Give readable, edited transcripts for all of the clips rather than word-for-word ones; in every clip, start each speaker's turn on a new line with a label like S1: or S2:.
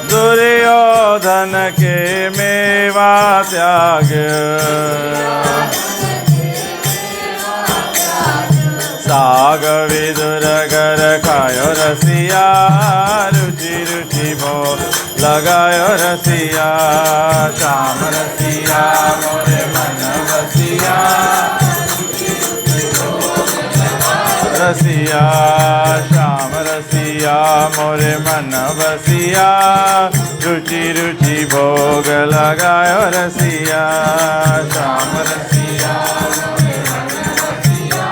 S1: दुर्योधन के मेवा त्याग, साग विदुर घर खायो रसिया, रुचि रुचि भो लगायो रसिया। श्याम रसिया मोरे मन बसिया, रसिया श्याम रसिया मोरे मन बसिया, रुचि रुचि भोग लगायो रसिया। श्याम रसिया मोरे मन बसिया,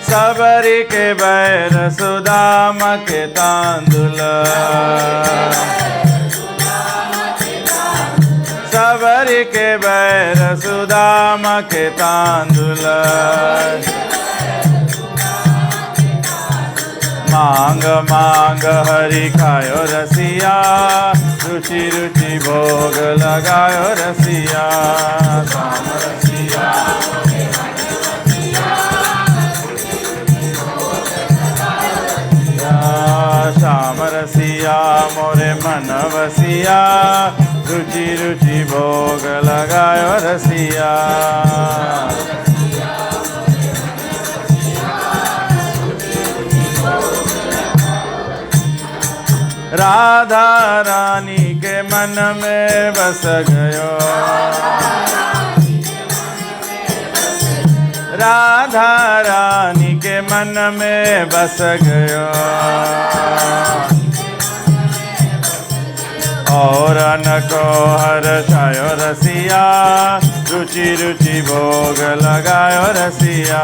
S1: सबरी के बैर सुदाम के तांदुल, सबरी के बैर सुदाम के तांदुल, मांग मांग हरि खायो रसिया, रुचि रुचि भोग लगायो रसिया। श्याम रसिया श्याम रसिया मोरे मन बसिया, रुचि रुचि भोग लगायो रसिया। राधा रानी के मन में बस गयो, राधा रानी के मन में बस गयो, और न को हर्षायो रसिया, रुचि रुचि भोग लगायो रसिया।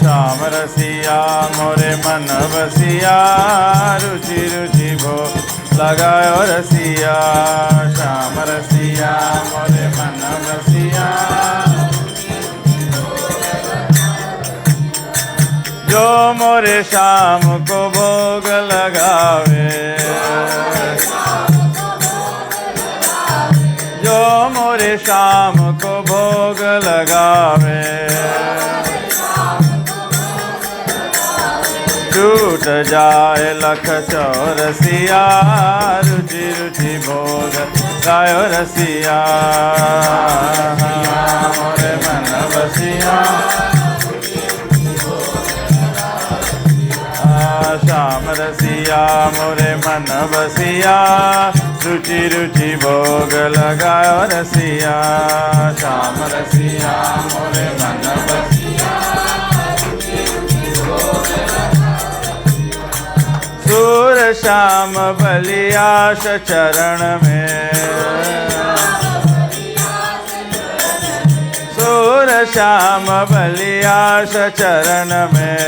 S1: श्याम रसिया मोरे मन बसिया, रुचि रुचि भोग लगायो रसिया। श्याम रसिया मोरे मन बसिया, जो मोरे श्याम को भोग लगावे, जो मोरे श्याम को भोग लगावे, टूट जाए लख चौरसिया, रुचि रुचि भोग गायो रसिया। मोरे मन बसिया, श्याम रसिया मोरे मन बसिया, रुचि रुचि भोग लगायो रसिया। श्याम रसिया मोरे मन बसिया, सूर श्याम बलियाश चरण में, सूर श्याम बलियाश चरण में,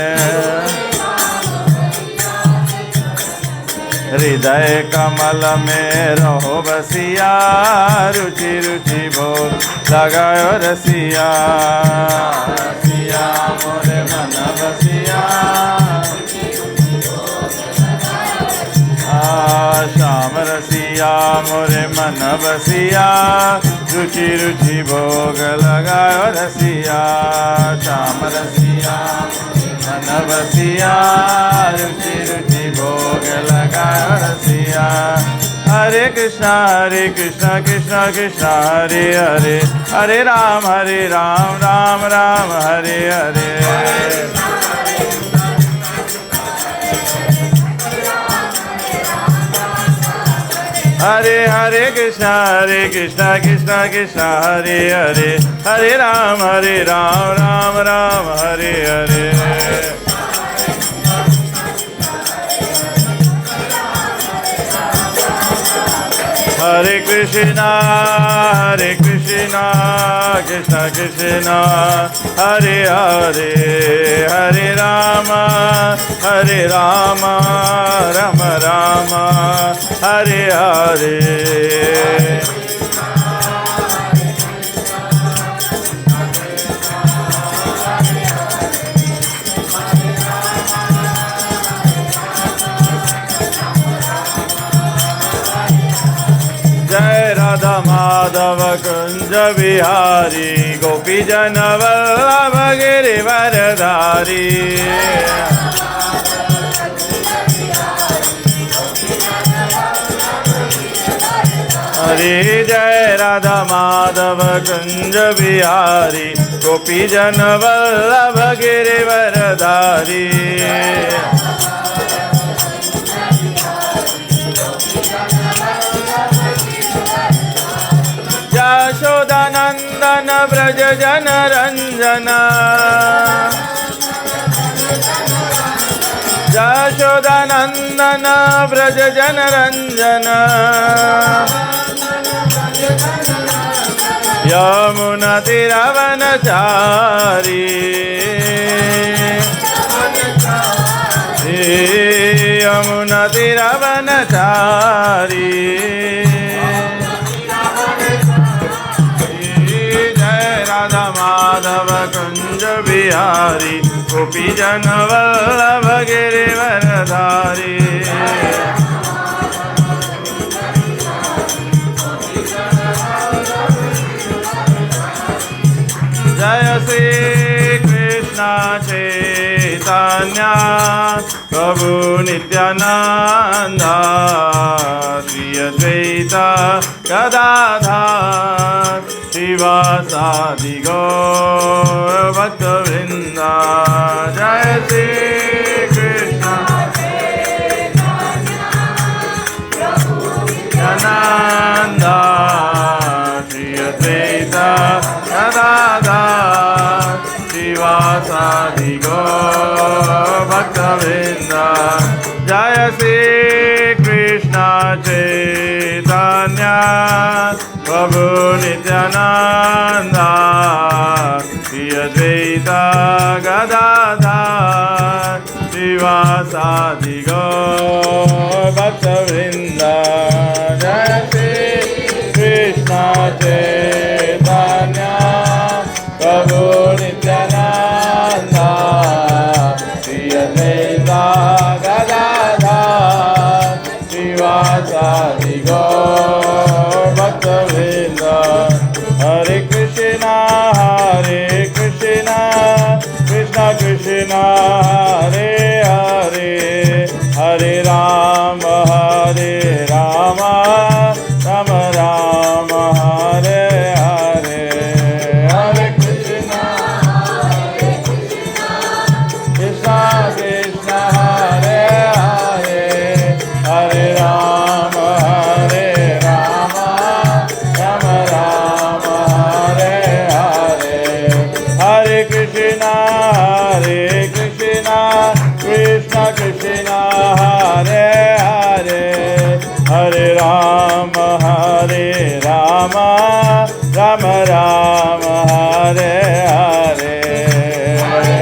S1: हृदय कमल में रहो बसिया, रुचि रुचि भोग लगायो रसिया। रसिया मोरे मन बसिया, श्याम रसिया मोरे मन बसिया, रुचि रुचि भोग लगायो रसिया। श्याम रसिया मन बसिया, रुचि रुचि भोग लगायो रसिया। हरे कृष्णा कृष्ण कृष्ण हरे हरे, हरे राम राम राम हरे हरे। हरे हरे कृष्णा कृष्ण कृष्ण हरे हरे, हरे राम राम राम हरे हरे। हरे कृष्णा कृष्ण कृष्ण हरे हरे, हरे राम राम राम हरे हरे। माधव कुंज बिहारी गोपी जन वल्लभ गिरिवरधारी हरे जय राधा माधव कुंज बिहारी गोपी जन वल्लभ गिरिवरधारी यशोदानंदन ब्रज जन रंजन यशोदानंदन ब्रज जन रंजन यमुना तीरवनचारी यमुना तीरवनचारी जय राधा माधव कुंज बिहारी गोपी जन वल्लभ गिरिवरधारी जय श्री कृष्ण चैतन्य प्रभु नित्यानंद श्री अद्वैत गदाधर श्रीवासादि गौर भक्तवृंद जय श्री कृष्ण नित्यानंद श्री अद्वैत गदाधर श्रीवासादि गौर भक्तवृंद जय श्री कृष्ण चैतन्य प्रभु नित्यानंद श्री अद्वैत गदाधर श्रीवासादि गौर भक्तवृंद जय श्री कृष्ण चैतन्य प्रभु नित्यानंद श्री अद्वैत गदाधर श्रीवासादि गौर भक्तवृंद हरे कृष्ण कृष्ण कृष्ण हरे हरे हरे राम राम राम हरे हरे हरे कृष्ण कृष्ण हरे हरे हरे राम राम राम हरे हरे हरे कृष्ण कृष्ण कृष्ण हरे हरे हरे राम राम राम हरे हरे हरे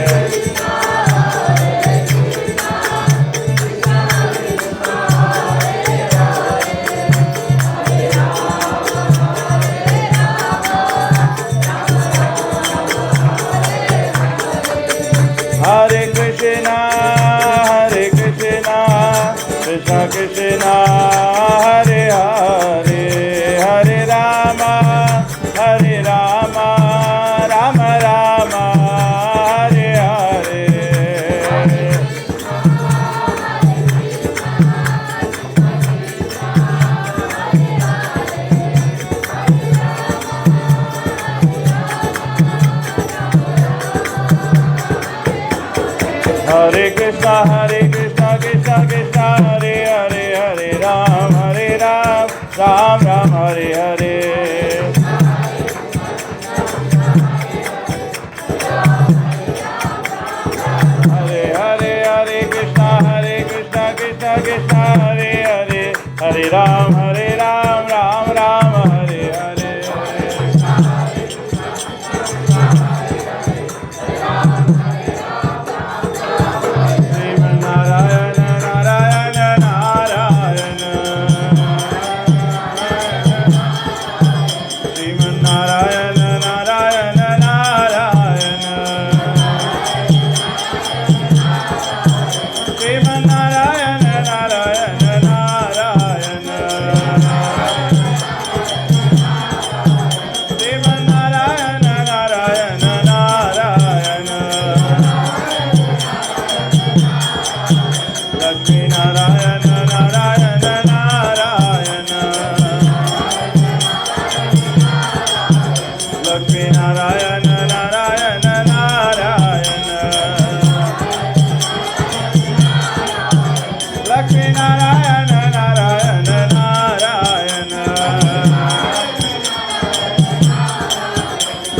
S1: कृष्ण कृष्ण कृष्ण हरे हरे हरे राम राम राम हरे हरे हरे कृष्ण कृष्ण कृष्ण हरे हरे हरे राम राम राम हरे हरे हरे हरे हरे कृष्ण कृष्ण कृष्ण हरे हरे हरे राम राम राम हरे हरे Narayana नारायण नारायण नारायण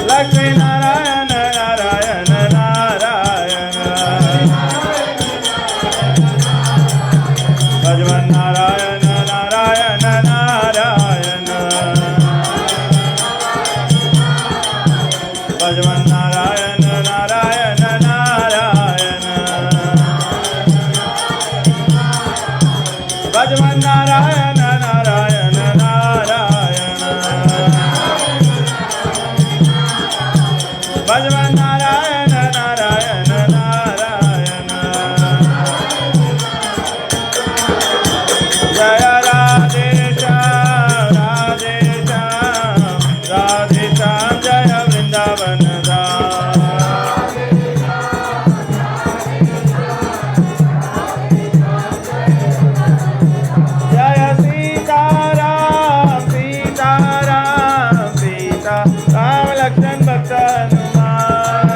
S1: लक्ष्मी नारायण नारायण नारायण भजवन नारायण नारायण नारायण भजवन नारायण नारायण नारायण भजवन नारायण नारायण नारायण भजवन नारायण नारायण नारायण जय राधे श्याम राधे श्याम राधे श्याम जय वृंदावन धाम जय सीताराम सीताराम सीता राम लक्ष्मण भक्त हनुमान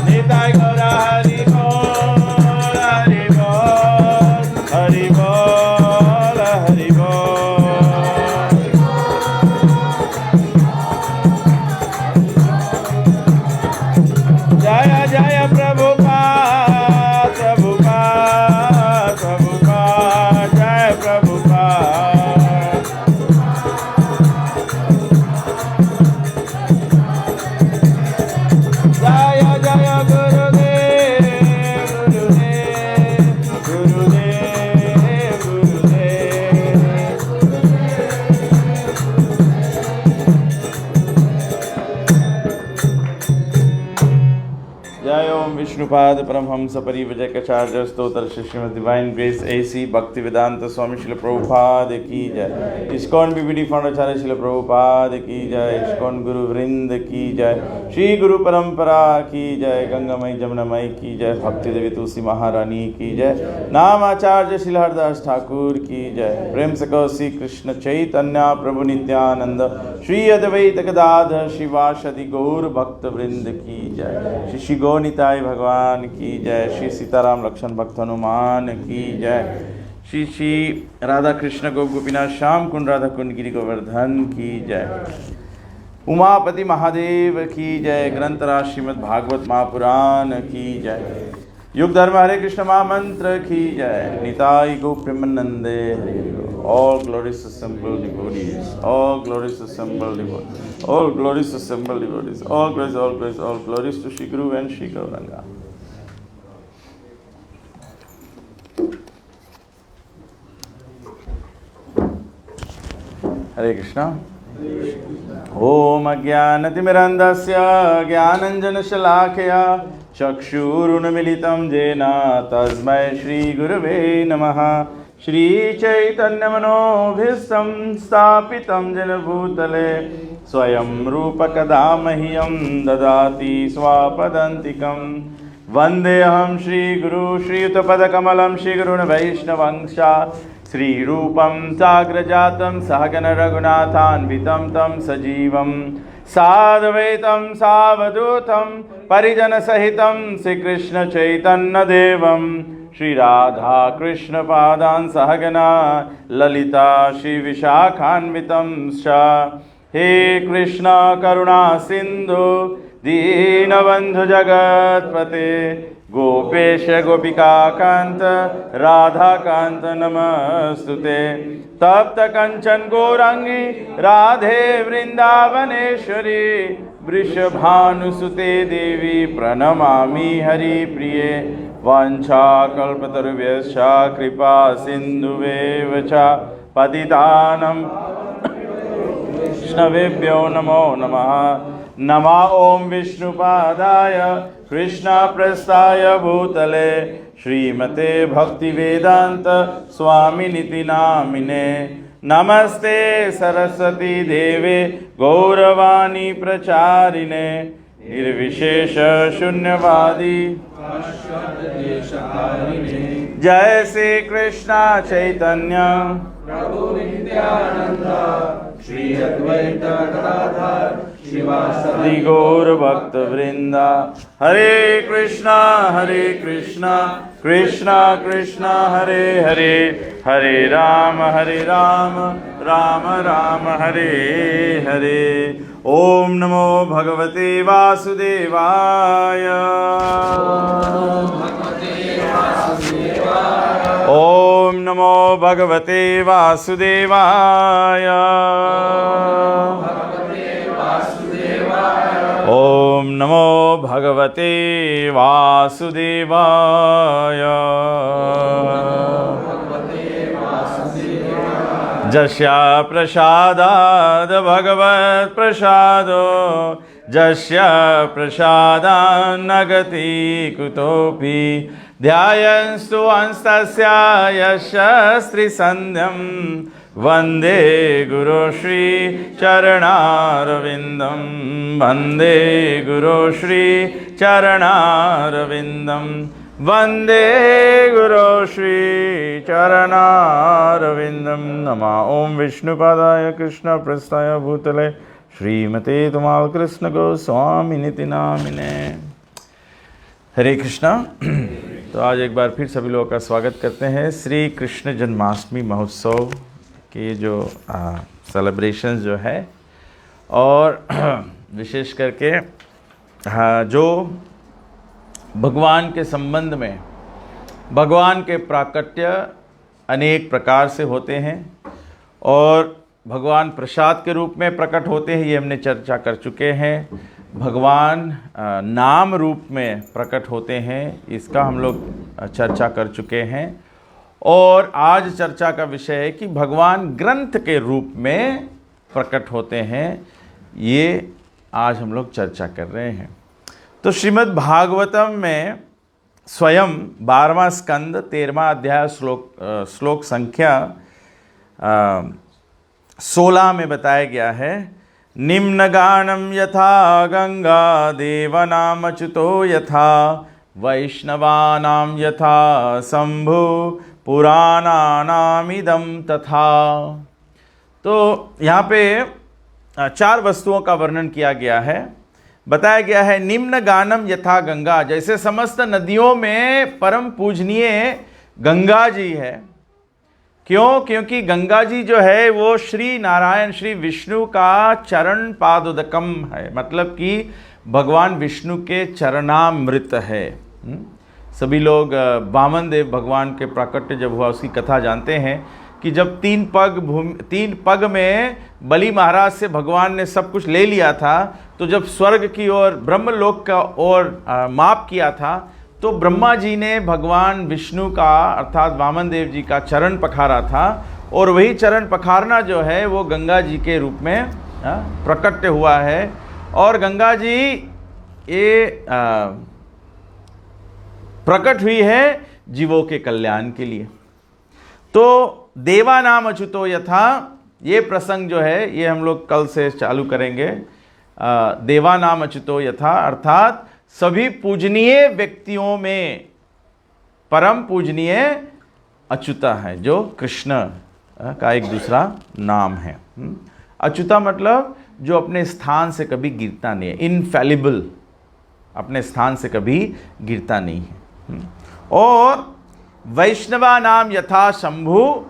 S1: निताय गौरा हरि बोल हरि बोल हरि बोल हरि बोल जय जय प्रभुपाद प्रभुपाद प्रभुपाद जय प्रभुपाद जय जय गुरुदेव गुरुदेव गुरुदेव जय ओम विष्णुपाद परमहंस परिव्रजक कचार्य स्तोत्र श्रीमद डिवाइन ग्रेस एसी भक्ति वेदांत स्वामी श्रील प्रभुपाद की जय इस्कॉन बीबीडी फाउंडाचार्य श्रील प्रभुपाद की जय इस्कॉन गुरु वृंद की जय श्री गुरु परंपरा की जय गंगामयी जमुनामयी की जय भक्ति देवी तुलसी महारानी की जय नाम आचार्य श्री हरदास ठाकुर की जय प्रेम से कहो श्री कृष्ण चैतन्य प्रभु नित्यानंद श्री अद्वैत गदाधर शिवासदि गौर भक्त वृंद की जय श्री श्री गौनिताय भगवान की जय श्री सीताराम लक्ष्मण भक्त हनुमान की जय श्री श्री राधा कृष्ण गोप गोपीनाथ श्याम कुंड राधा कुंड गिरि गोवर्धन की जय उमापति महादेव की जय ग्रंथराज श्रीमद् भागवत महापुराण की जय युग धर्म हरे कृष्ण महामंत्र की जय निताई गो प्रेमानंदे Hari all glorious assembled devotees, all glorious assembled devotees, all glorious assembled devotees, all glories to Shri Guru and Shri Gauranga. Hare Krishna. Om Ajnanatimirandasya Jnananjanashalakaya Chakshurunmilitam Jena Tasmai Shri Gurave Namaha Shri Chaitanya मनोभीष्टं स्थापितं जन भूतले स्वयं रूप कदा मह्यं ददाति स्वापदान्तिकं वन्देऽहं श्री गुरु श्रीयुतपदकमलं श्री गुरुन् वैष्णवंशा श्री रूपं साग्रजातं सहगण रघुनाथान्वितं तं सजीवं साद्वैतं सावधूतं परिजनसहितं श्रीकृष्ण चैतन्य देवं श्री राधा कृष्ण पादान सहगना ललिता श्री विशाखान्वितं च हे कृष्ण करुणा सिंधु दीनबंधु जगत्पते गोपेश गोपिका कांत राधा कांत नमस्तुते तप्त कंचन गौरांगी राधे वृंदावनेश्वरी वृषभानुसुते देवी प्रणमामि हरिप्रिये वाञ्छाकल्पतरुभ्यश्च कृपा सिन्धुवेव च पतितानं वैष्णवेभ्यो नमो नमः नमः ॐ विष्णुपादाय कृष्णप्रस्थाय भूतले श्रीमते भक्तिवेदान्त स्वामिनिति नामिने नमस्ते सरस्वती देवे गौरवाणी प्रचारिणे निर्विशेष शून्यवादी जय श्री कृष्ण चैतन्य प्रभु नित्यानंद श्री अद्वैत गदाधर श्री गौर भक्त वृंदा। हरे कृष्णा कृष्णा कृष्णा हरे हरे, हरे राम राम राम हरे हरे। ओम नमो भगवते वासुदेवाय। ओम नमो भगवते वासुदेवाय। ओम नमो भगवते वासुदेवाय। जस्या प्रसादाद् भगवत् प्रसादो, जस्य प्रसादान्न गति कुतोऽपि। ध्यायन्तु हंस्तस्य यशस्त्रिसन्ध्यं, वन्दे गुरो श्री चरणारविन्दं, वन्दे गुरो श्री चरणारविन्दं, वन्दे गुरो श्री चरणारविन्दं। नमः ओं विष्णुपादाय कृष्णप्रेष्ठाय भूतले श्रीमते तुमाल कृष्ण गोस्वामिनिति नामिने। हरे कृष्णा। तो आज एक बार फिर सभी लोगों का स्वागत करते हैं श्री कृष्ण जन्माष्टमी महोत्सव के जो सेलिब्रेशंस जो है, और विशेष करके जो भगवान के संबंध में, भगवान के प्राकट्य अनेक प्रकार से होते हैं और भगवान प्रसाद के रूप में प्रकट होते हैं, ये हमने चर्चा कर चुके हैं। भगवान नाम रूप में प्रकट होते हैं, इसका हम लोग चर्चा कर चुके हैं। और आज चर्चा का विषय है कि भगवान ग्रंथ के रूप में प्रकट होते हैं, ये आज हम लोग चर्चा कर रहे हैं। तो श्रीमद् भागवतम में स्वयं 12वां स्कंद 13वां अध्याय श्लोक संख्या 16 में बताया गया है, निम्न गानम यथा गंगा देवनामच्युतो यथा, वैष्णवानां यथा शंभु पुराणानामिदं तथा। तो यहाँ पे 4 वस्तुओं का वर्णन किया गया है। बताया गया है निम्न गानम यथा गंगा, जैसे समस्त नदियों में परम पूजनीय गंगा जी है। क्यों? क्योंकि गंगा जी जो है वो श्री नारायण श्री विष्णु का चरण पादोदकम है, मतलब कि भगवान विष्णु के चरणामृत है। सभी लोग वामन देव भगवान के प्राकट्य जब हुआ उसकी कथा जानते हैं कि जब 3 पग में बलि महाराज से भगवान ने सब कुछ ले लिया था, तो जब स्वर्ग की ओर ब्रह्मलोक का ओर माप किया था, तो ब्रह्मा जी ने भगवान विष्णु का अर्थात वामन देव जी का चरण पखारा था, और वही चरण पखारना जो है वो गंगा जी के रूप में प्रकट हुआ है। और गंगा जी ये प्रकट हुई है जीवों के कल्याण के लिए। तो देवा नाम अच्युतो यथा, ये प्रसंग जो है ये हम लोग कल से चालू करेंगे। देवा नाम अच्युतो यथा अर्थात सभी पूजनीय व्यक्तियों में परम पूजनीय अच्युता है, जो कृष्ण का एक दूसरा नाम है। अच्युता मतलब जो अपने स्थान से कभी गिरता नहीं है, इनफैलिबल, अपने स्थान से कभी गिरता नहीं है। और वैष्णवा नाम यथा शंभु,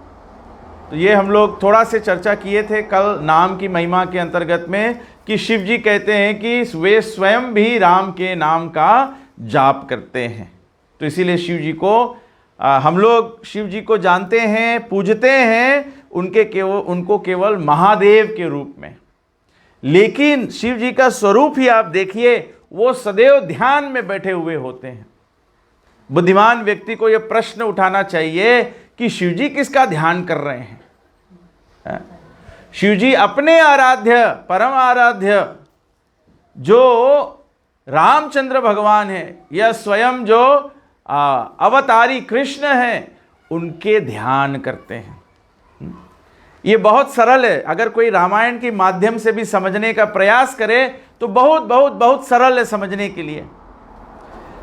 S1: तो ये हम लोग थोड़ा से चर्चा किए थे कल नाम की महिमा के अंतर्गत में, कि शिव जी कहते हैं कि वे स्वयं भी राम के नाम का जाप करते हैं। तो इसीलिए शिव जी को हम लोग शिव जी को जानते हैं, पूजते हैं, उनको केवल महादेव के रूप में। लेकिन शिव जी का स्वरूप ही आप देखिए, वो सदैव ध्यान में बैठे हुए होते हैं। बुद्धिमान व्यक्ति को यह प्रश्न उठाना चाहिए कि शिव जी किसका ध्यान कर रहे हैं? शिव जी अपने आराध्य, परम आराध्य जो रामचंद्र भगवान है, यह स्वयं जो अवतारी कृष्ण है, उनके ध्यान करते हैं। ये बहुत सरल है। अगर कोई रामायण के माध्यम से भी समझने का प्रयास करे तो बहुत बहुत बहुत सरल है समझने के लिए।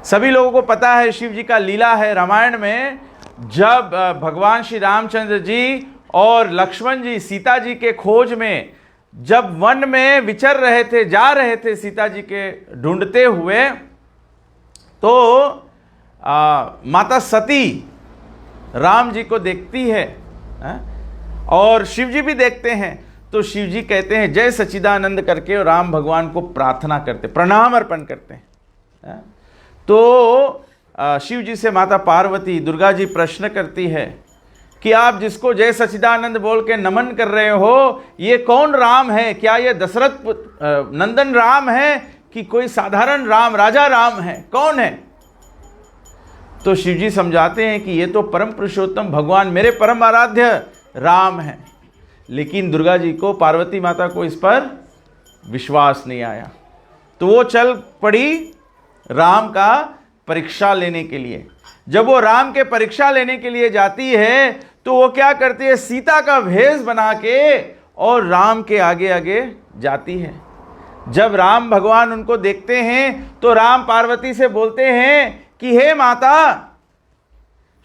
S1: सभी लोगों को पता है शिव जी का लीला है रामायण में, जब भगवान श्री रामचंद्र जी और लक्ष्मण जी सीता जी के खोज में जब वन में विचर रहे थे, जा रहे थे सीता जी के ढूंढते हुए, तो माता सती राम जी को देखती है, और शिव जी भी देखते हैं। तो शिव जी कहते हैं जय सच्चिदानंद करके, और राम भगवान को प्रार्थना करते, प्रणाम अर्पण करते हैं। तो शिव जी से माता पार्वती, दुर्गा जी प्रश्न करती है कि आप जिसको जय सच्चिदानंद बोल के नमन कर रहे हो, ये कौन राम है? क्या ये दशरथ नंदन राम है कि कोई साधारण राम, राजा राम है? कौन है? तो शिव जी समझाते हैं कि ये तो परम पुरुषोत्तम भगवान, मेरे परम आराध्य राम है। लेकिन दुर्गा जी को, पार्वती माता को इस पर विश्वास नहीं आया, तो वो चल पड़ी राम का परीक्षा लेने के लिए। जब वो राम के परीक्षा लेने के लिए जाती है, तो वो क्या करती है, सीता का भेष बना के और राम के आगे आगे जाती है। जब राम भगवान उनको देखते हैं, तो राम पार्वती से बोलते हैं कि हे माता,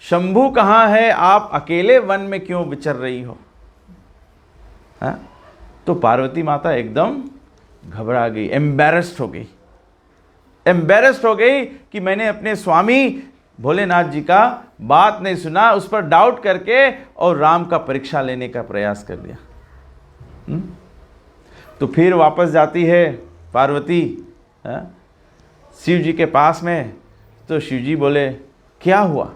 S1: शंभू कहाँ है? आप अकेले वन में क्यों विचर रही हो? तो पार्वती माता एकदम घबरा गई, एम्बैरेस्ड हो गई कि मैंने अपने स्वामी भोलेनाथ जी का बात नहीं सुना, उस पर डाउट करके और राम का परीक्षा लेने का प्रयास कर दिया। तो फिर वापस जाती है पार्वती शिव जी के पास में। तो शिव जी बोले क्या हुआ?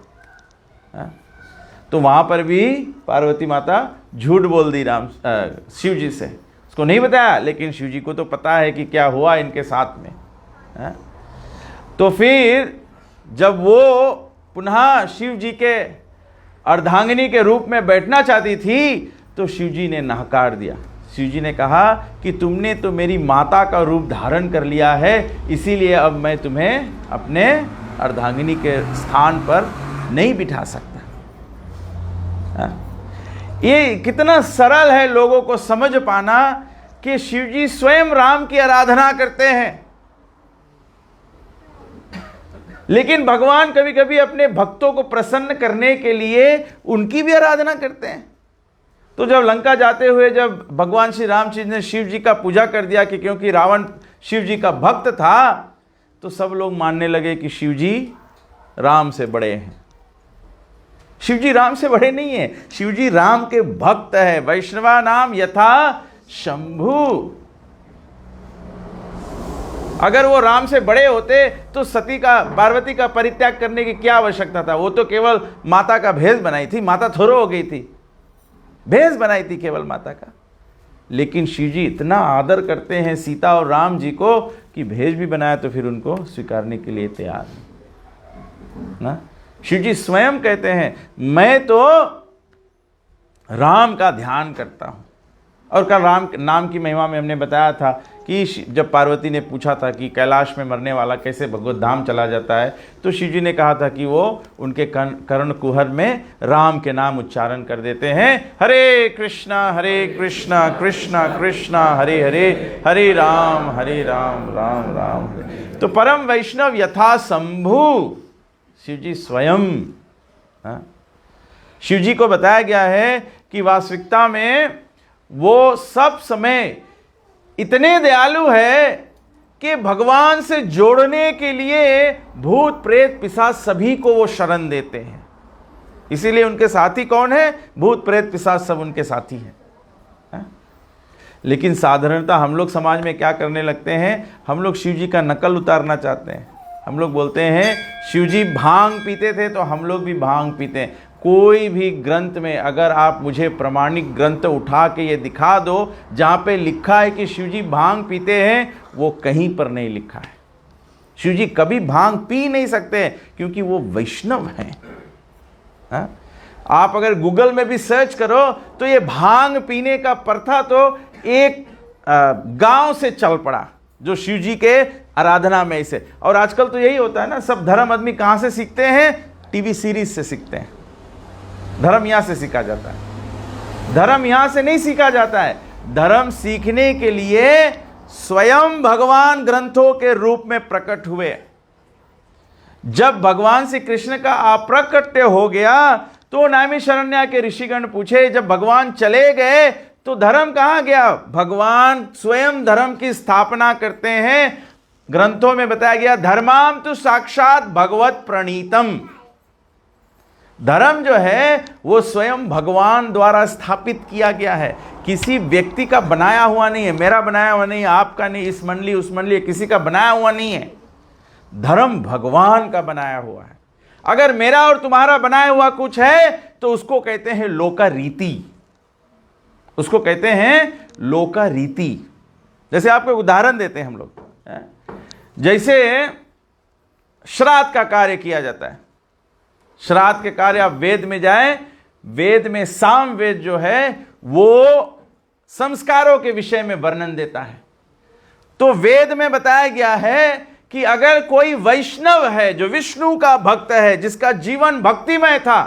S1: तो वहां पर भी पार्वती माता झूठ बोल दी शिव जी से, उसको नहीं बताया, लेकिन शिव जी को तो पता है कि क्या हुआ इनके साथ में। तो फिर जब वो पुनः शिव जी के अर्धांगिनी के रूप में बैठना चाहती थी, तो शिव जी ने नकार दिया। शिव जी ने कहा कि तुमने तो मेरी माता का रूप धारण कर लिया है, इसीलिए अब मैं तुम्हें अपने अर्धांगिनी के स्थान पर नहीं बिठा सकता। ये कितना सरल है लोगों को समझ पाना कि शिव जी स्वयं राम की आराधना करते हैं, लेकिन भगवान कभी कभी अपने भक्तों को प्रसन्न करने के लिए उनकी भी आराधना करते हैं। तो जब लंका जाते हुए जब भगवान श्री रामचंद्र ने शिव जी का पूजा कर दिया कि क्योंकि रावण शिव जी का भक्त था, तो सब लोग मानने लगे कि शिव जी राम से बड़े हैं। शिव जी राम से बड़े नहीं है, शिव जी राम के भक्त है। वैष्णवा नाम यथा शंभु। अगर वो राम से बड़े होते तो सती का, पार्वती का परित्याग करने की क्या आवश्यकता था? वो तो केवल माता का भेष बनाई थी, माता थोड़ो हो गई थी, भेष बनाई थी केवल माता का। लेकिन शिव जी इतना आदर करते हैं सीता और राम जी को कि भेष भी बनाया तो फिर उनको स्वीकारने के लिए तैयार ना। शिव जी स्वयं कहते हैं मैं तो राम का ध्यान करता हूं। और कल राम नाम की महिमा में हमने बताया था कि जब पार्वती ने पूछा था कि कैलाश में मरने वाला कैसे भगवत धाम चला जाता है, तो शिव जी ने कहा था कि वो उनके कर्ण कुहर में राम के नाम उच्चारण कर देते हैं, हरे कृष्णा कृष्णा कृष्णा हरे हरे, हरे राम राम राम हरे। तो परम वैष्णव यथा शंभु शिव जी स्वयं। शिव जी को बताया गया है कि वास्तविकता में वो सब समय इतने दयालु है कि भगवान से जोड़ने के लिए भूत प्रेत पिशाच सभी को वो शरण देते हैं। इसीलिए उनके साथी कौन है? भूत प्रेत पिशाच सब उनके साथी हैं। लेकिन साधारणतः हम लोग समाज में क्या करने लगते हैं, हम लोग शिव जी का नकल उतारना चाहते हैं। हम लोग बोलते हैं शिव जी भांग पीते थे तो हम लोग भी भांग पीते हैं। कोई भी ग्रंथ में अगर आप मुझे प्रमाणिक ग्रंथ उठा के ये दिखा दो जहाँ पे लिखा है कि शिव जी भांग पीते हैं, वो कहीं पर नहीं लिखा है। शिव जी कभी भांग पी नहीं सकते क्योंकि वो वैष्णव हैं। आप अगर गूगल में भी सर्च करो तो ये भांग पीने का प्रथा तो एक गांव से चल पड़ा, जो शिव जी के आराधना में से। और आजकल तो यही होता है ना, सब धर्म आदमी कहाँ से सीखते हैं? टीवी सीरीज से सीखते हैं। धर्म यहाँ से सीखा जाता है, धर्म यहाँ से नहीं सीखा जाता है। धर्म सीखने के लिए स्वयं भगवान ग्रंथों के रूप में प्रकट हुए। जब भगवान श्री कृष्ण का अप्रकट्य हो गया तो नैमिषारण्य के ऋषिगण पूछे, जब भगवान चले गए तो धर्म कहाँ गया? भगवान स्वयं धर्म की स्थापना करते हैं। ग्रंथों में बताया गया धर्माम तो साक्षात भगवत प्रणीतम। धर्म जो है वो स्वयं भगवान द्वारा स्थापित किया गया है, किसी व्यक्ति का बनाया हुआ नहीं है, मेरा बनाया हुआ नहीं, आपका नहीं, इस मंडली उस मंडली, किसी का बनाया हुआ नहीं है। धर्म भगवान का बनाया हुआ है। अगर मेरा और तुम्हारा बनाया हुआ कुछ है तो उसको कहते हैं लोका रीति, उसको कहते हैं लोका रीति। जैसे आपको उदाहरण देते हैं हम लोग, जैसे श्राद्ध का कार्य किया जाता है। श्राद्ध के कार्य आप वेद में जाएं, वेद में साम वेद जो है वो संस्कारों के विषय में वर्णन देता है। तो वेद में बताया गया है कि अगर कोई वैष्णव है जो विष्णु का भक्त है, जिसका जीवन भक्तिमय था,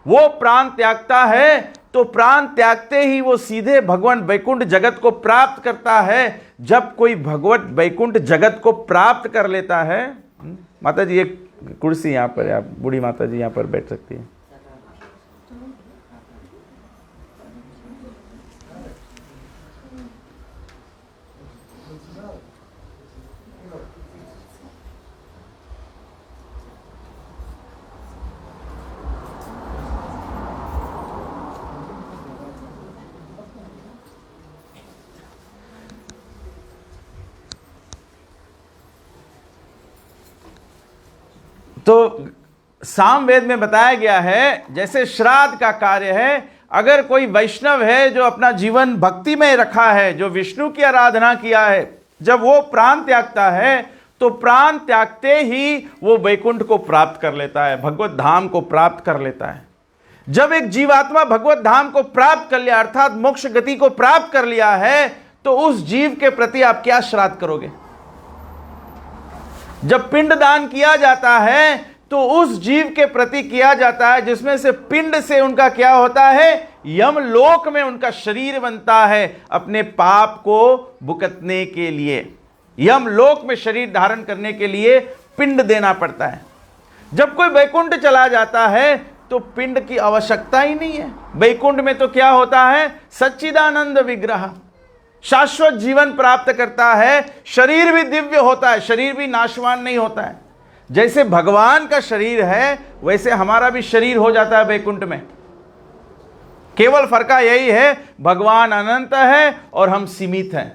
S1: वो प्राण त्यागता है, तो प्राण त्यागते ही वो सीधे भगवान वैकुंठ जगत को प्राप्त करता है। जब कोई भगवत वैकुंठ जगत को प्राप्त कर लेता है, माता जी एक कुर्सी यहाँ पर है, आप बूढ़ी माता जी यहाँ पर बैठ सकती है। तो सामवेद में बताया गया है जैसे श्राद्ध का कार्य है, अगर कोई वैष्णव है जो अपना जीवन भक्ति में रखा है, जो विष्णु की आराधना किया है, जब वो प्राण त्यागता है तो प्राण त्यागते ही वो वैकुंठ को प्राप्त कर लेता है, भगवत धाम को प्राप्त कर लेता है। जब एक जीवात्मा भगवत धाम को प्राप्त कर लिया, अर्थात मोक्ष गति को प्राप्त कर लिया है, तो उस जीव के प्रति आप क्या श्राद्ध करोगे? जब पिंड दान किया जाता है तो उस जीव के प्रति किया जाता है जिसमें से पिंड से उनका क्या होता है? यमलोक में उनका शरीर बनता है अपने पाप को भुगतने के लिए। यमलोक में शरीर धारण करने के लिए पिंड देना पड़ता है। जब कोई वैकुंठ चला जाता है तो पिंड की आवश्यकता ही नहीं है। वैकुंठ में तो क्या होता है? सच्चिदानंद विग्रह, शाश्वत जीवन प्राप्त करता है। शरीर भी दिव्य होता है, शरीर भी नाशवान नहीं होता है। जैसे भगवान का शरीर है वैसे हमारा भी शरीर हो जाता है वैकुंठ में। केवल फर्क यही है, भगवान अनंत है और हम सीमित हैं।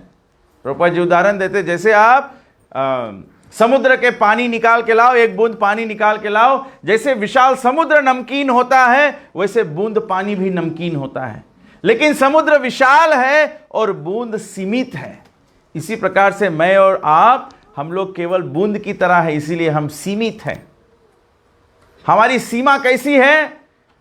S1: प्रभुपाद जी उदाहरण देते, जैसे आप समुद्र के पानी निकाल के लाओ, एक बूंद पानी निकाल के लाओ, जैसे विशाल समुद्र नमकीन होता है वैसे बूंद पानी भी नमकीन होता है। लेकिन समुद्र विशाल है और बूंद सीमित है। इसी प्रकार से मैं और आप, हम लोग केवल बूंद की तरह है, इसीलिए हम सीमित हैं। हमारी सीमा कैसी है?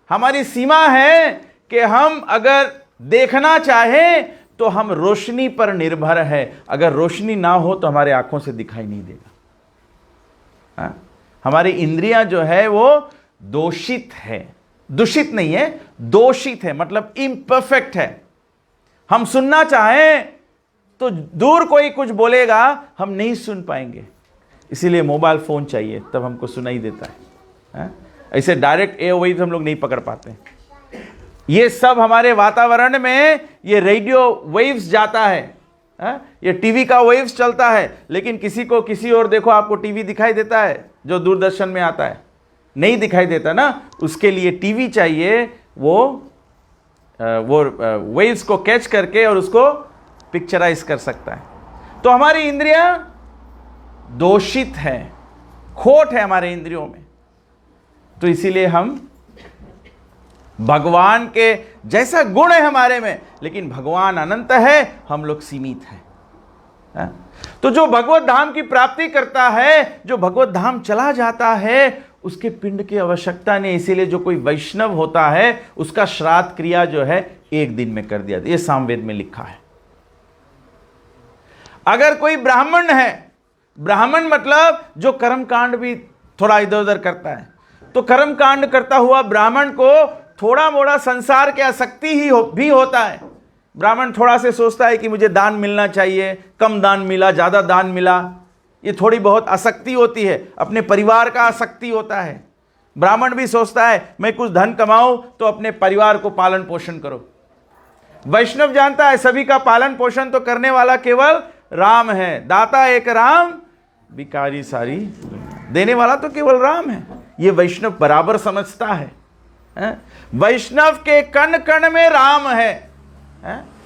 S1: हमारी सीमा है कि हम अगर देखना चाहें तो हम रोशनी पर निर्भर है। अगर रोशनी ना हो तो हमारे आंखों से दिखाई नहीं देगा। हमारी इंद्रियां जो है वो दोषित है, दूषित नहीं है, दोषित है, मतलब इम्परफेक्ट है। हम सुनना चाहें तो दूर कोई कुछ बोलेगा, हम नहीं सुन पाएंगे। इसीलिए मोबाइल फोन चाहिए, तब हमको सुनाई देता है। ऐसे डायरेक्ट एयर वेव्स हम लोग नहीं पकड़ पाते। ये सब हमारे वातावरण में ये रेडियो वेव्स जाता है, ये टीवी का वेव्स चलता है, लेकिन किसी को किसी और देखो, आपको टीवी दिखाई देता है जो दूरदर्शन में आता है? नहीं दिखाई देता ना। उसके लिए टीवी चाहिए, वो वेव्स को कैच करके और उसको पिक्चराइज कर सकता है। तो हमारी इंद्रियां दोषित है, खोट है हमारे इंद्रियों में। तो इसीलिए हम भगवान के जैसा गुण है हमारे में, लेकिन भगवान अनंत है, हम लोग सीमित हैं। तो जो भगवत धाम की प्राप्ति करता है, जो भगवत धाम चला जाता है, उसके पिंड की आवश्यकता नहीं। इसीलिए जो कोई वैष्णव होता है उसका श्राद्ध क्रिया जो है एक दिन में कर दिया। ये सामवेद में लिखा है। अगर कोई ब्राह्मण है, ब्राह्मण मतलब जो कर्मकांड भी थोड़ा इधर उधर करता है, तो कर्मकांड करता हुआ ब्राह्मण को थोड़ा मोड़ा संसार की आसक्ति भी होता है। ब्राह्मण थोड़ा से सोचता है कि मुझे दान मिलना चाहिए, कम दान मिला, ज़्यादा दान मिला, ये थोड़ी बहुत आसक्ति होती है। अपने परिवार का आसक्ति होता है। ब्राह्मण भी सोचता है मैं कुछ धन कमाऊं तो अपने परिवार को पालन पोषण करो। वैष्णव जानता है सभी का पालन पोषण तो करने वाला केवल राम है। दाता एक राम, भिखारी सारी दुनिया। देने वाला तो केवल राम है, ये वैष्णव बराबर समझता है। वैष्णव के कण कण में राम है।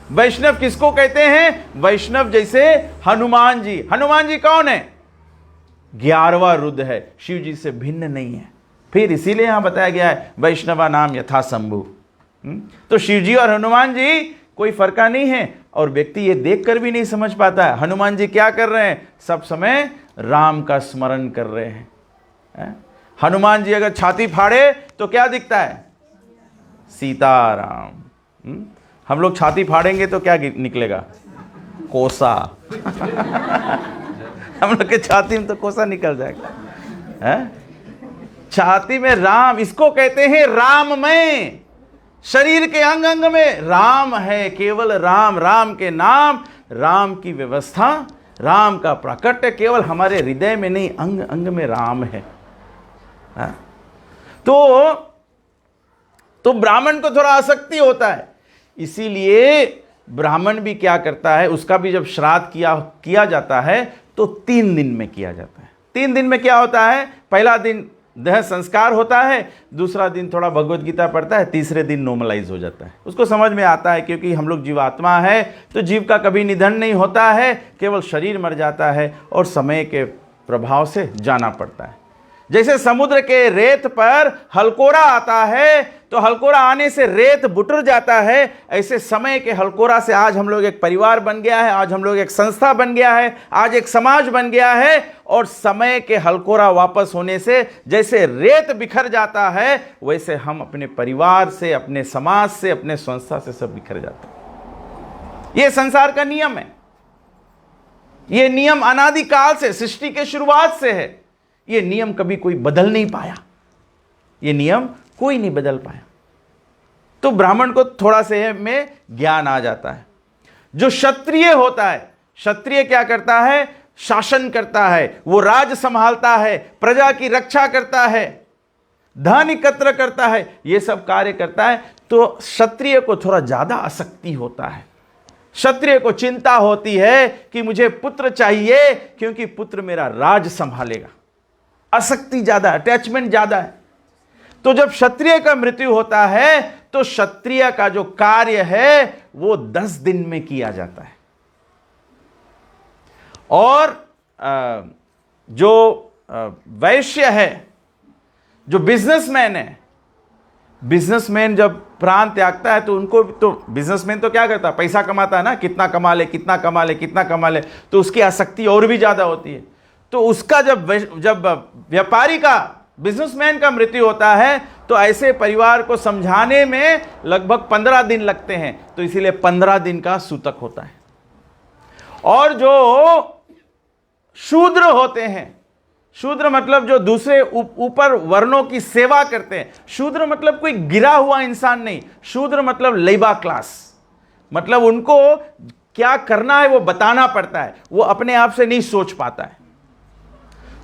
S1: वैष्णव किसको कहते हैं? वैष्णव जैसे हनुमान जी। हनुमान जी कौन है? 11वां रुद्र है, शिव जी से भिन्न नहीं है। फिर इसीलिए यहां बताया गया है वैष्णवा नाम यथा शंभु। तो शिव जी और हनुमान जी कोई फर्क नहीं है, और व्यक्ति ये देखकर भी नहीं समझ पाता है हनुमान जी क्या कर रहे हैं। सब समय राम का स्मरण कर रहे हैं। हनुमान जी अगर छाती फाड़े तो क्या दिखता है? सीताराम। हम लोग छाती फाड़ेंगे तो क्या निकलेगा? कोसा। हम लोग के छाती में तो कोसा निकल जाएगा। छाती में राम, इसको कहते हैं राममय। शरीर के अंग अंग में राम है, केवल राम। राम के नाम, राम की व्यवस्था, राम का प्राकट्य केवल हमारे हृदय में नहीं, अंग अंग में राम है। तो ब्राह्मण को थोड़ा आसक्ति होता है, इसीलिए ब्राह्मण भी क्या करता है, उसका भी जब श्राद्ध किया जाता है तो 3 दिन में किया जाता है। 3 दिन में क्या होता है? पहला दिन देह संस्कार होता है, दूसरा दिन थोड़ा भगवत गीता पढ़ता है, तीसरे दिन नॉर्मलाइज हो जाता है। उसको समझ में आता है क्योंकि हम लोग जीवात्मा है, तो जीव का कभी निधन नहीं होता है, केवल शरीर मर जाता है और समय के प्रभाव से जाना पड़ता है। जैसे समुद्र के रेत पर हलकोरा आता है तो हलकोरा आने से रेत बुटर जाता है, ऐसे समय के हलकोरा से आज हम लोग एक परिवार बन गया है, आज हम लोग एक संस्था बन गया है, आज एक समाज बन गया है। और समय के हलकोरा वापस होने से जैसे रेत बिखर जाता है, वैसे हम अपने परिवार से, अपने समाज से, अपने संस्था से सब बिखर जाते हैं। ये संसार का नियम है। ये नियम अनादिकाल से, सृष्टि के शुरुआत से है। ये नियम कभी कोई बदल नहीं पाया, ये नियम कोई नहीं बदल पाया। तो ब्राह्मण को थोड़ा से में ज्ञान आ जाता है। जो क्षत्रिय होता है, क्षत्रिय क्या करता है? शासन करता है, वो राज संभालता है, प्रजा की रक्षा करता है, धन एकत्र करता है, ये सब कार्य करता है। तो क्षत्रिय को थोड़ा ज्यादा आसक्ति होता है। क्षत्रिय को चिंता होती है कि मुझे पुत्र चाहिए, क्योंकि पुत्र मेरा राज संभालेगा। आसक्ति ज्यादा, अटैचमेंट ज्यादा है। तो जब क्षत्रिय का मृत्यु होता है तो क्षत्रिय का जो कार्य है वो 10 दिन में किया जाता है। और जो वैश्य है, जो बिजनेसमैन है, बिजनेसमैन जब प्राण त्यागता है तो उनको तो, बिजनेसमैन तो क्या करता है? पैसा कमाता है ना, कितना कमा ले, कितना कमा ले, कितना कमा ले, तो उसकी आसक्ति और भी ज्यादा होती है। तो उसका जब व्यापारी का, बिजनेसमैन का मृत्यु होता है तो ऐसे परिवार को समझाने में लगभग 15 दिन लगते हैं, तो इसीलिए 15 दिन का सूतक होता है। और जो शूद्र होते हैं, शूद्र मतलब जो दूसरे ऊपर वर्णों की सेवा करते हैं। शूद्र मतलब कोई गिरा हुआ इंसान नहीं, शूद्र मतलब लेबा क्लास, मतलब उनको क्या करना है वो बताना पड़ता है, वो अपने आप से नहीं सोच पाता है।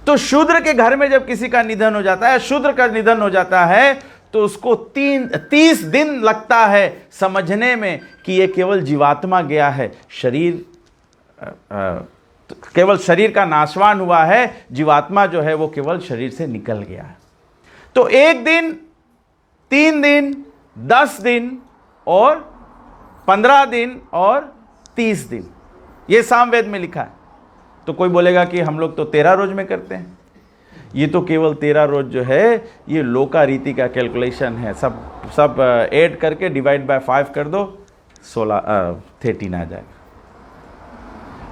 S1: तो शूद्र के घर में जब किसी का निधन हो जाता है, शूद्र का निधन हो जाता है, तो उसको 30 दिन लगता है समझने में कि ये केवल जीवात्मा गया है, शरीर केवल शरीर का नाशवान हुआ है, जीवात्मा जो है वो केवल शरीर से निकल गया है। तो 1 दिन, 3 दिन, 10 दिन और 15 दिन और 30 दिन, ये सामवेद में लिखा है। तो कोई बोलेगा कि हम लोग तो 13 रोज में करते हैं। ये तो केवल 13 रोज जो है ये लोका रीति का कैलकुलेशन है, सब ऐड करके डिवाइड बाय 5 कर दो, 13 आ जाएगा।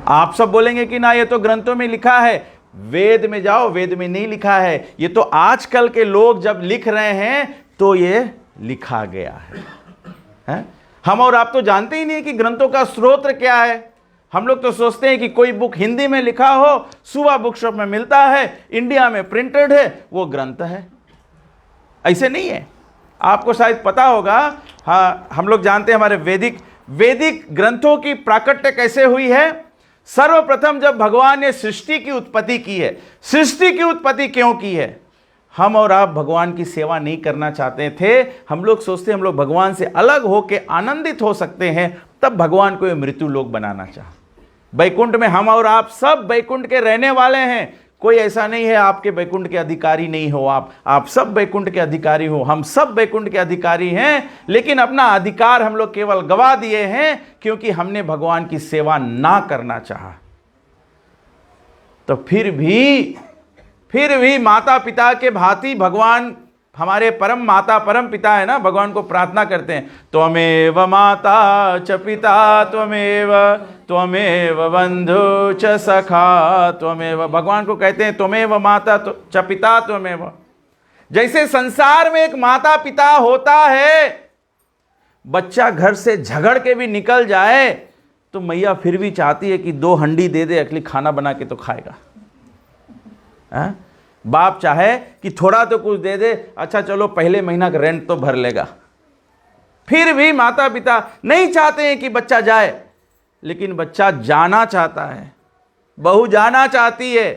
S1: आप सब बोलेंगे कि ना ये तो ग्रंथों में लिखा है, वेद में जाओ, वेद में नहीं लिखा है, ये तो आजकल के लोग जब लिख रहे हैं तो ये लिखा गया है? हम और आप तो जानते ही नहीं कि ग्रंथों का स्रोत क्या है। हम लोग तो सोचते हैं कि कोई बुक हिंदी में लिखा हो, सुबह बुक शॉप में मिलता है, इंडिया में प्रिंटेड है, वो ग्रंथ है। ऐसे नहीं है। आपको शायद पता होगा, हाँ, हम लोग जानते हैं हमारे वैदिक ग्रंथों की प्राकट्य कैसे हुई है। सर्वप्रथम जब भगवान ने सृष्टि की उत्पत्ति की है, सृष्टि की उत्पत्ति क्यों की है? हम और आप भगवान की सेवा नहीं करना चाहते थे, हम लोग सोचते हम लोग भगवान से अलग होके आनंदित हो सकते हैं, तब भगवान को ये मृत्यु लोक बनाना चाहा। बैकुंठ में हम और आप सब बैकुंठ के रहने वाले हैं, कोई ऐसा नहीं है आपके बैकुंठ के अधिकारी नहीं हो, आप सब बैकुंठ के अधिकारी हो, हम सब बैकुंठ के अधिकारी हैं, लेकिन अपना अधिकार हम लोग केवल गवा दिए हैं क्योंकि हमने भगवान की सेवा ना करना चाहा। तो फिर भी माता पिता के भांति भगवान हमारे परम माता परम पिता है ना, भगवान को प्रार्थना करते हैं, त्वमेव माता च पिता त्वमेव बंधु च सखा त्वमेव। भगवान को कहते हैं त्वमेव माता च पिता त्वमेव। जैसे संसार में एक माता पिता होता है, बच्चा घर से झगड़ के भी निकल जाए तो मैया फिर भी चाहती है कि 2 हंडी दे दे, अगली खाना बना के तो खाएगा। बाप चाहे कि थोड़ा तो कुछ दे दे, अच्छा चलो पहले महीना का रेंट तो भर लेगा। फिर भी माता पिता नहीं चाहते हैं कि बच्चा जाए, लेकिन बच्चा जाना चाहता है, बहू जाना चाहती है,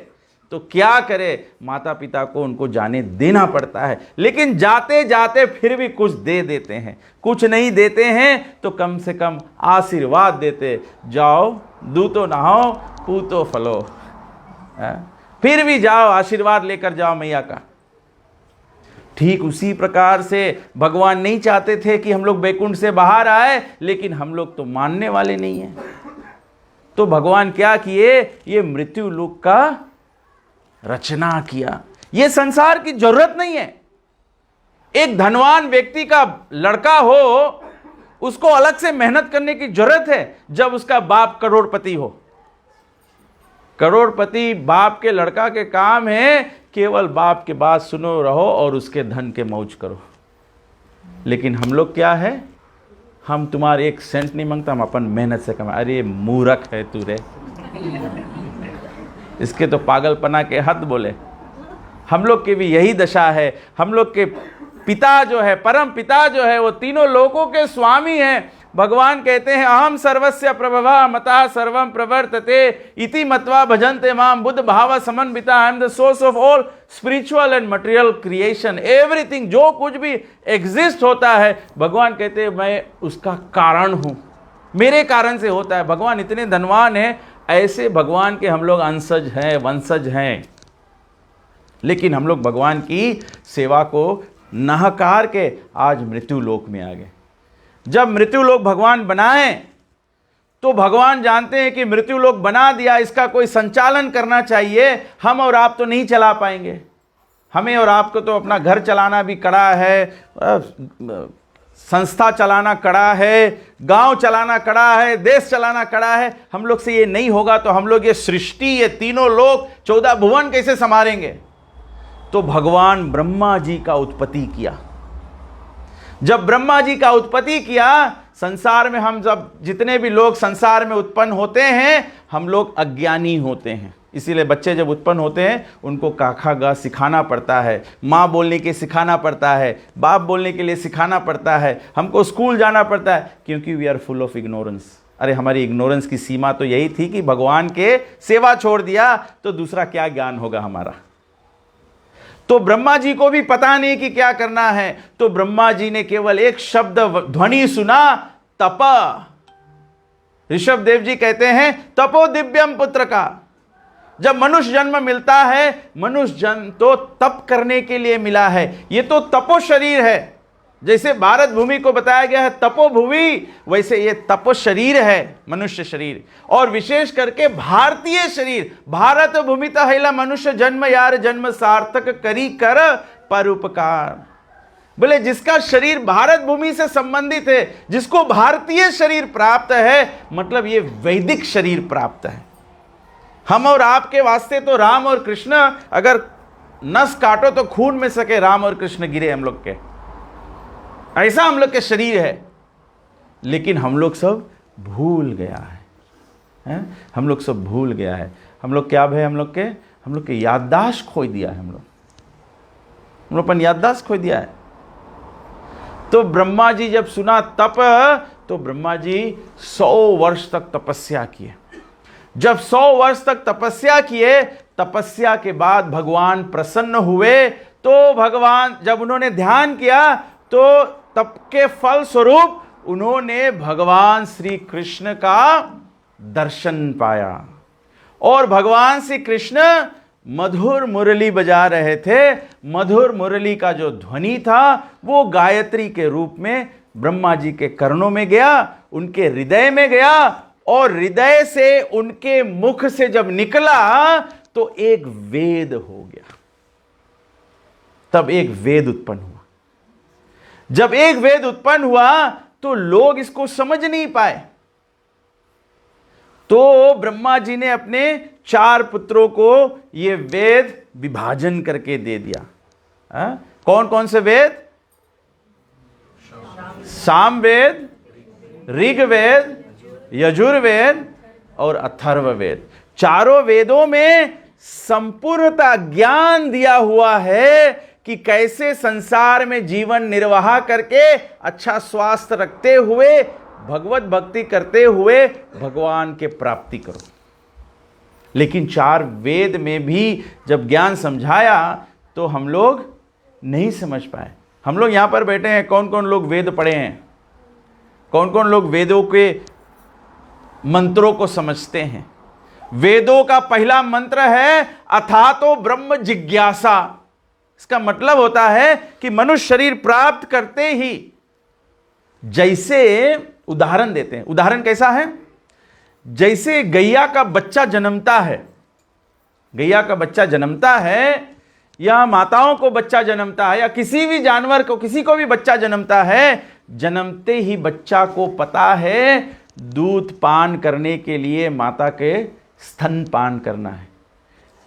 S1: तो क्या करे, माता पिता को उनको जाने देना पड़ता है। लेकिन जाते जाते फिर भी कुछ दे देते हैं, कुछ नहीं देते हैं तो कम से कम आशीर्वाद देते, जाओ दूतो नहाओ पूतो फलो, फिर भी जाओ आशीर्वाद लेकर जाओ मैया का। ठीक उसी प्रकार से भगवान नहीं चाहते थे कि हम लोग बैकुंठ से बाहर आए, लेकिन हम लोग तो मानने वाले नहीं हैं। तो भगवान क्या किए, ये मृत्यु लोक का रचना किया। ये संसार की जरूरत नहीं है। एक धनवान व्यक्ति का लड़का हो, उसको अलग से मेहनत करने की जरूरत है जब उसका बाप करोड़पति हो। करोड़पति बाप के लड़का के काम है केवल बाप के बात सुनो रहो और उसके धन के मौज करो। लेकिन हम लोग क्या है, हम तुम्हारे 1 सेंट नहीं मांगता, हम अपन मेहनत से कमाए। अरे मूर्ख है तू रे, इसके तो पागलपना के हद बोले। हम लोग की भी यही दशा है। हम लोग के पिता जो है, परम पिता जो है, वो तीनों लोकों के स्वामी हैं। भगवान कहते हैं अहम सर्वस्य प्रभवा मता सर्वम प्रवर्तते इति मत्वा भजन्ते माम बुद्ध भाव समन्विता। I am the source of all spiritual and material creation. Everything जो कुछ भी एग्जिस्ट होता है, भगवान कहते हैं मैं उसका कारण हूं, मेरे कारण से होता है। भगवान इतने धनवान हैं, ऐसे भगवान के हम लोग अंशज हैं, वंशज हैं। लेकिन हम लोग भगवान की सेवा को नहकार के आज मृत्यु लोक में आ गए। जब मृत्यु लोक भगवान बनाए तो भगवान जानते हैं कि मृत्यु लोक बना दिया, इसका कोई संचालन करना चाहिए। हम और आप तो नहीं चला पाएंगे। हमें और आपको तो अपना घर चलाना भी कड़ा है, संस्था चलाना कड़ा है, गांव चलाना कड़ा है, देश चलाना कड़ा है। हम लोग से ये नहीं होगा तो हम लोग ये सृष्टि, ये तीनों लोक 14 भुवन कैसे संभालेंगे। तो भगवान ब्रह्मा जी का उत्पत्ति किया। जब ब्रह्मा जी का उत्पत्ति किया, संसार में हम जब जितने भी लोग संसार में उत्पन्न होते हैं, हम लोग अज्ञानी होते हैं। इसीलिए बच्चे जब उत्पन्न होते हैं उनको काखा गा सिखाना पड़ता है, माँ बोलने के सिखाना पड़ता है, बाप बोलने के लिए सिखाना पड़ता है, हमको स्कूल जाना पड़ता है, क्योंकि we are full of ignorance. अरे हमारी इग्नोरेंस की सीमा तो यही थी कि भगवान के सेवा छोड़ दिया तो दूसरा क्या ज्ञान होगा हमारा। तो ब्रह्मा जी को भी पता नहीं कि क्या करना है, तो ब्रह्मा जी ने केवल एक शब्द ध्वनि सुना, तप। ऋषभ देव जी कहते हैं तपो दिव्यम पुत्र का। जब मनुष्य जन्म मिलता है, मनुष्य जन्म तो तप करने के लिए मिला है। ये तो तपो शरीर है। जैसे भारत भूमि को बताया गया है तपोभुवि, वैसे ये तपो शरीर है, मनुष्य शरीर। और विशेष करके भारतीय शरीर, भारत भूमि तहिला मनुष्य जन्म यार जन्म सार्थक करी कर परोपकार। बोले जिसका शरीर भारत भूमि से संबंधित है, जिसको भारतीय शरीर प्राप्त है, मतलब ये वैदिक शरीर प्राप्त है। हम और आपके वास्ते तो राम और कृष्ण, अगर नस काटो तो खून में सके राम और कृष्ण गिरे हम लोग के, ऐसा हम लोग के शरीर है। लेकिन हम लोग सब भूल गया है, हम लोग सब भूल गया है। हम लोग क्या है, हम लोग के याददाश्त खो दिया है। हम लोग अपन याददाश्त खो दिया है। तो ब्रह्मा जी जब सुना तप, तो ब्रह्मा जी 100 वर्ष तक तपस्या किए। जब 100 वर्ष तक तपस्या किए, तपस्या के बाद भगवान प्रसन्न हुए, तो भगवान, जब उन्होंने ध्यान किया तो तप के फल स्वरूप उन्होंने भगवान श्री कृष्ण का दर्शन पाया। और भगवान श्री कृष्ण मधुर मुरली बजा रहे थे। मधुर मुरली का जो ध्वनि था वो गायत्री के रूप में ब्रह्मा जी के कर्णों में गया, उनके हृदय में गया, और हृदय से उनके मुख से जब निकला तो एक वेद हो गया। तब एक वेद उत्पन्न हुआ। जब एक वेद उत्पन्न हुआ तो लोग इसको समझ नहीं पाए, तो ब्रह्मा जी ने अपने 4 पुत्रों को यह वेद विभाजन करके दे दिया। कौन कौन से वेद? सामवेद, ऋग्वेद, यजुर्वेद और अथर्ववेद। चारों वेदों में संपूर्णता ज्ञान दिया हुआ है कि कैसे संसार में जीवन निर्वाह करके अच्छा स्वास्थ्य रखते हुए, भगवत भक्ति करते हुए भगवान के प्राप्ति करो। लेकिन 4 वेद में भी जब ज्ञान समझाया तो हम लोग नहीं समझ पाए। हम लोग यहां पर बैठे हैं, कौन कौन लोग वेद पढ़े हैं? कौन कौन लोग वेदों के मंत्रों को समझते हैं? वेदों का पहला मंत्र है अथातो ब्रह्म जिज्ञासा। इसका मतलब होता है कि मनुष्य शरीर प्राप्त करते ही, जैसे उदाहरण देते हैं, उदाहरण कैसा है? जैसे गैया का बच्चा जन्मता है, गैया का बच्चा जन्मता है, या माताओं को बच्चा जन्मता है, या किसी भी जानवर को, किसी को भी बच्चा जन्मता है, जन्मते ही बच्चा को पता है दूध पान करने के लिए माता के स्तन पान करना है।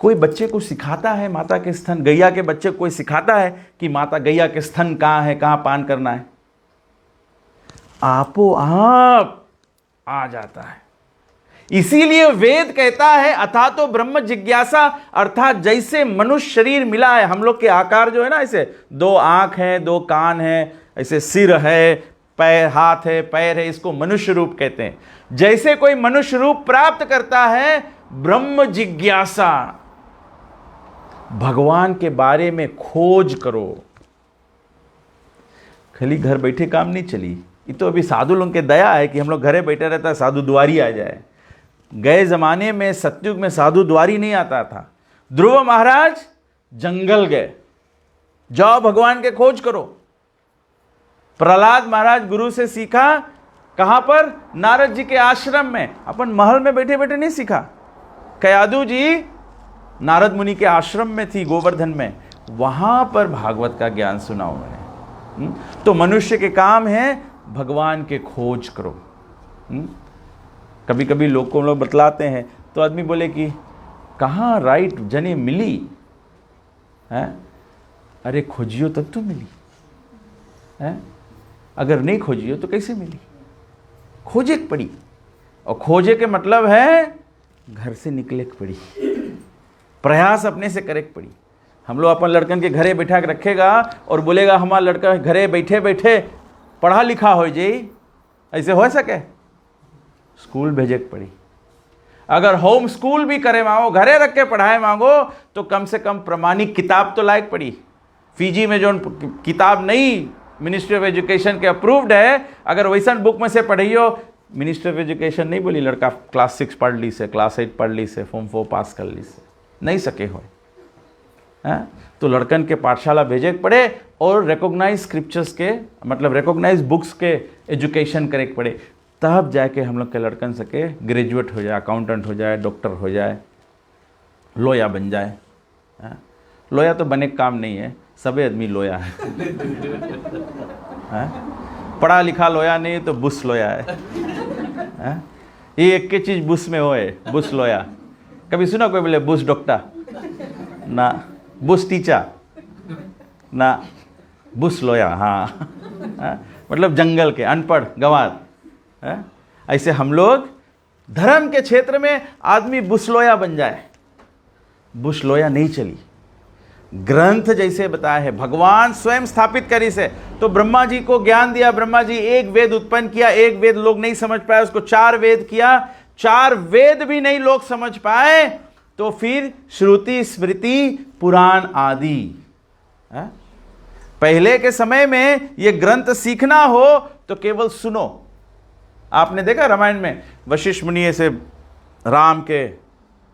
S1: कोई बच्चे को सिखाता है माता के स्तन, गैया के बच्चे को कोई सिखाता है कि माता गैया के स्तन कहां है, कहां पान करना है? आपो आप आ जाता है। इसीलिए वेद कहता है अथा तो ब्रह्म जिज्ञासा, अर्थात जैसे मनुष्य शरीर मिला है, हम लोग के आकार जो है ना, ऐसे 2 आंख है, 2 कान है, ऐसे सिर है, पैर, हाथ है, पैर है, इसको मनुष्य रूप कहते हैं। जैसे कोई मनुष्य रूप प्राप्त करता है, ब्रह्म जिज्ञासा, भगवान के बारे में खोज करो। खाली घर बैठे काम नहीं चली। ये तो अभी साधु लोगों के दया है कि हम लोग घरे बैठे रहता है, साधु द्वारी आ जाए। गए जमाने में सतयुग में साधु द्वारी नहीं आता था। ध्रुव महाराज जंगल गए, जाओ भगवान के खोज करो। प्रहलाद महाराज गुरु से सीखा, कहां पर? नारद जी के आश्रम में। अपन महल में बैठे बैठे नहीं सीखा। कयादू जी नारद मुनि के आश्रम में थी, गोवर्धन में, वहां पर भागवत का ज्ञान सुना उन्होंने। तो मनुष्य के काम है भगवान के खोज करो। कभी कभी लोग को लोग बतलाते हैं तो आदमी बोले कि कहाँ राइट जने मिली है? अरे खोजियो तब तो मिली है, अगर नहीं खोजियो तो कैसे मिली? खोजे के पड़ी, और खोजे के मतलब है घर से निकले के पड़ी, प्रयास अपने से करे के पड़ी। हम लोग अपन लड़कन के घरे बैठा के रखेगा और बोलेगा हमारा लड़का घरे बैठे बैठे पढ़ा लिखा हो जाए, ऐसे हो सके? स्कूल भेजे के पड़ी। अगर होम स्कूल भी करे मांगो, घरे रख के पढ़ाए मांगो, तो कम से कम प्रमाणिक किताब तो लायक पड़ी। फीजी में जो किताब नहीं मिनिस्ट्री ऑफ एजुकेशन के अप्रूव्ड है, अगर वैसा बुक में से पढ़ियो, मिनिस्ट्री ऑफ एजुकेशन नहीं बोली लड़का क्लास 6 पढ़ ली से, क्लास 8 पढ़ ली से, फॉर्म 4 पास कर ली से, नहीं सके हो। तो लड़कन के पाठशाला भेजे पड़े और रिकॉग्नाइज स्क्रिप्चर्स के, मतलब रिकॉग्नाइज बुक्स के एजुकेशन करे पड़े, तब जाके हम लोग के लड़कन सके ग्रेजुएट हो जाए, अकाउंटेंट हो जाए, डॉक्टर हो जाए, लोया बन जाए। लोया तो बने काम नहीं है, सभी आदमी लोया है। पढ़ा लिखा लोया नहीं तो बुस लोया है। ये एक के चीज बुस में हो है, बुस लोया। कभी सुना कोई बोले बुस डॉक्टर ना, बुस टीचर ना, बुस लोया। हाँ, मतलब जंगल के अनपढ़ गंवार। ऐसे हम लोग धर्म के क्षेत्र में आदमी बुसलोया बन जाए, बुसलोया नहीं चली। ग्रंथ जैसे बताया है, भगवान स्वयं स्थापित करी से। तो ब्रह्मा जी को ज्ञान दिया, ब्रह्मा जी एक वेद उत्पन्न किया, एक वेद लोग नहीं समझ पाए, उसको 4 वेद किया, 4 वेद भी नहीं लोग समझ पाए, तो फिर श्रुति स्मृति पुराण आदि है? पहले के समय में ये ग्रंथ सीखना हो तो केवल सुनो। आपने देखा रामायण में वशिष्ठ मुनि ऐसे राम के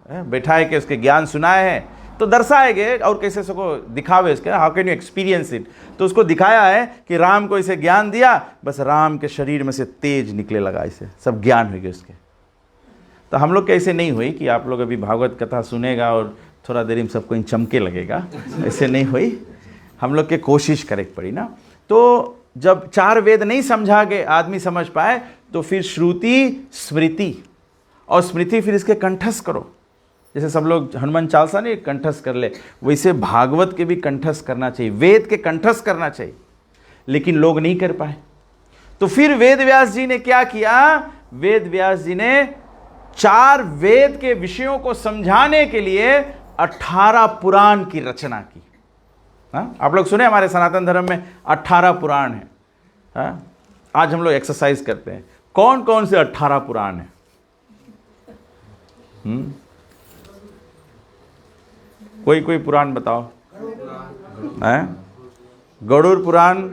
S1: बैठाए के उसके ज्ञान सुनाए हैं, तो दर्शाएंगे और कैसे सको दिखावे इसके, how can you experience it. तो उसको दिखाया है कि राम को इसे ज्ञान दिया, बस राम के शरीर में से तेज निकले लगा, इसे सब ज्ञान हो गया उसके। तो हम लोग कैसे नहीं हुई कि आप लोग अभी भागवत कथा सुनेगा और थोड़ा देर में सबको इन चमके लगेगा, ऐसे नहीं हुई। हम लोग के कोशिश करे पड़ी ना। तो जब 4 वेद नहीं समझा के आदमी समझ पाए तो फिर श्रुति स्मृति और स्मृति फिर इसके कंठस्थ करो। जैसे सब लोग हनुमान चालीसा नहीं कंठस्थ कर ले, वैसे भागवत के भी कंठस्थ करना चाहिए, वेद के कंठस्थ करना चाहिए, लेकिन लोग नहीं कर पाए। तो फिर वेद व्यास जी ने क्या किया, वेद व्यास जी ने 4 वेद के विषयों को समझाने के लिए 18 पुराण की रचना की। हाँ, आप लोग सुने हमारे सनातन धर्म में 18 पुराण है। हाँ? आज हम लोग एक्सरसाइज करते हैं, कौन कौन से 18 पुराण है? कोई पुराण बताओ। गरुड़ पुराण,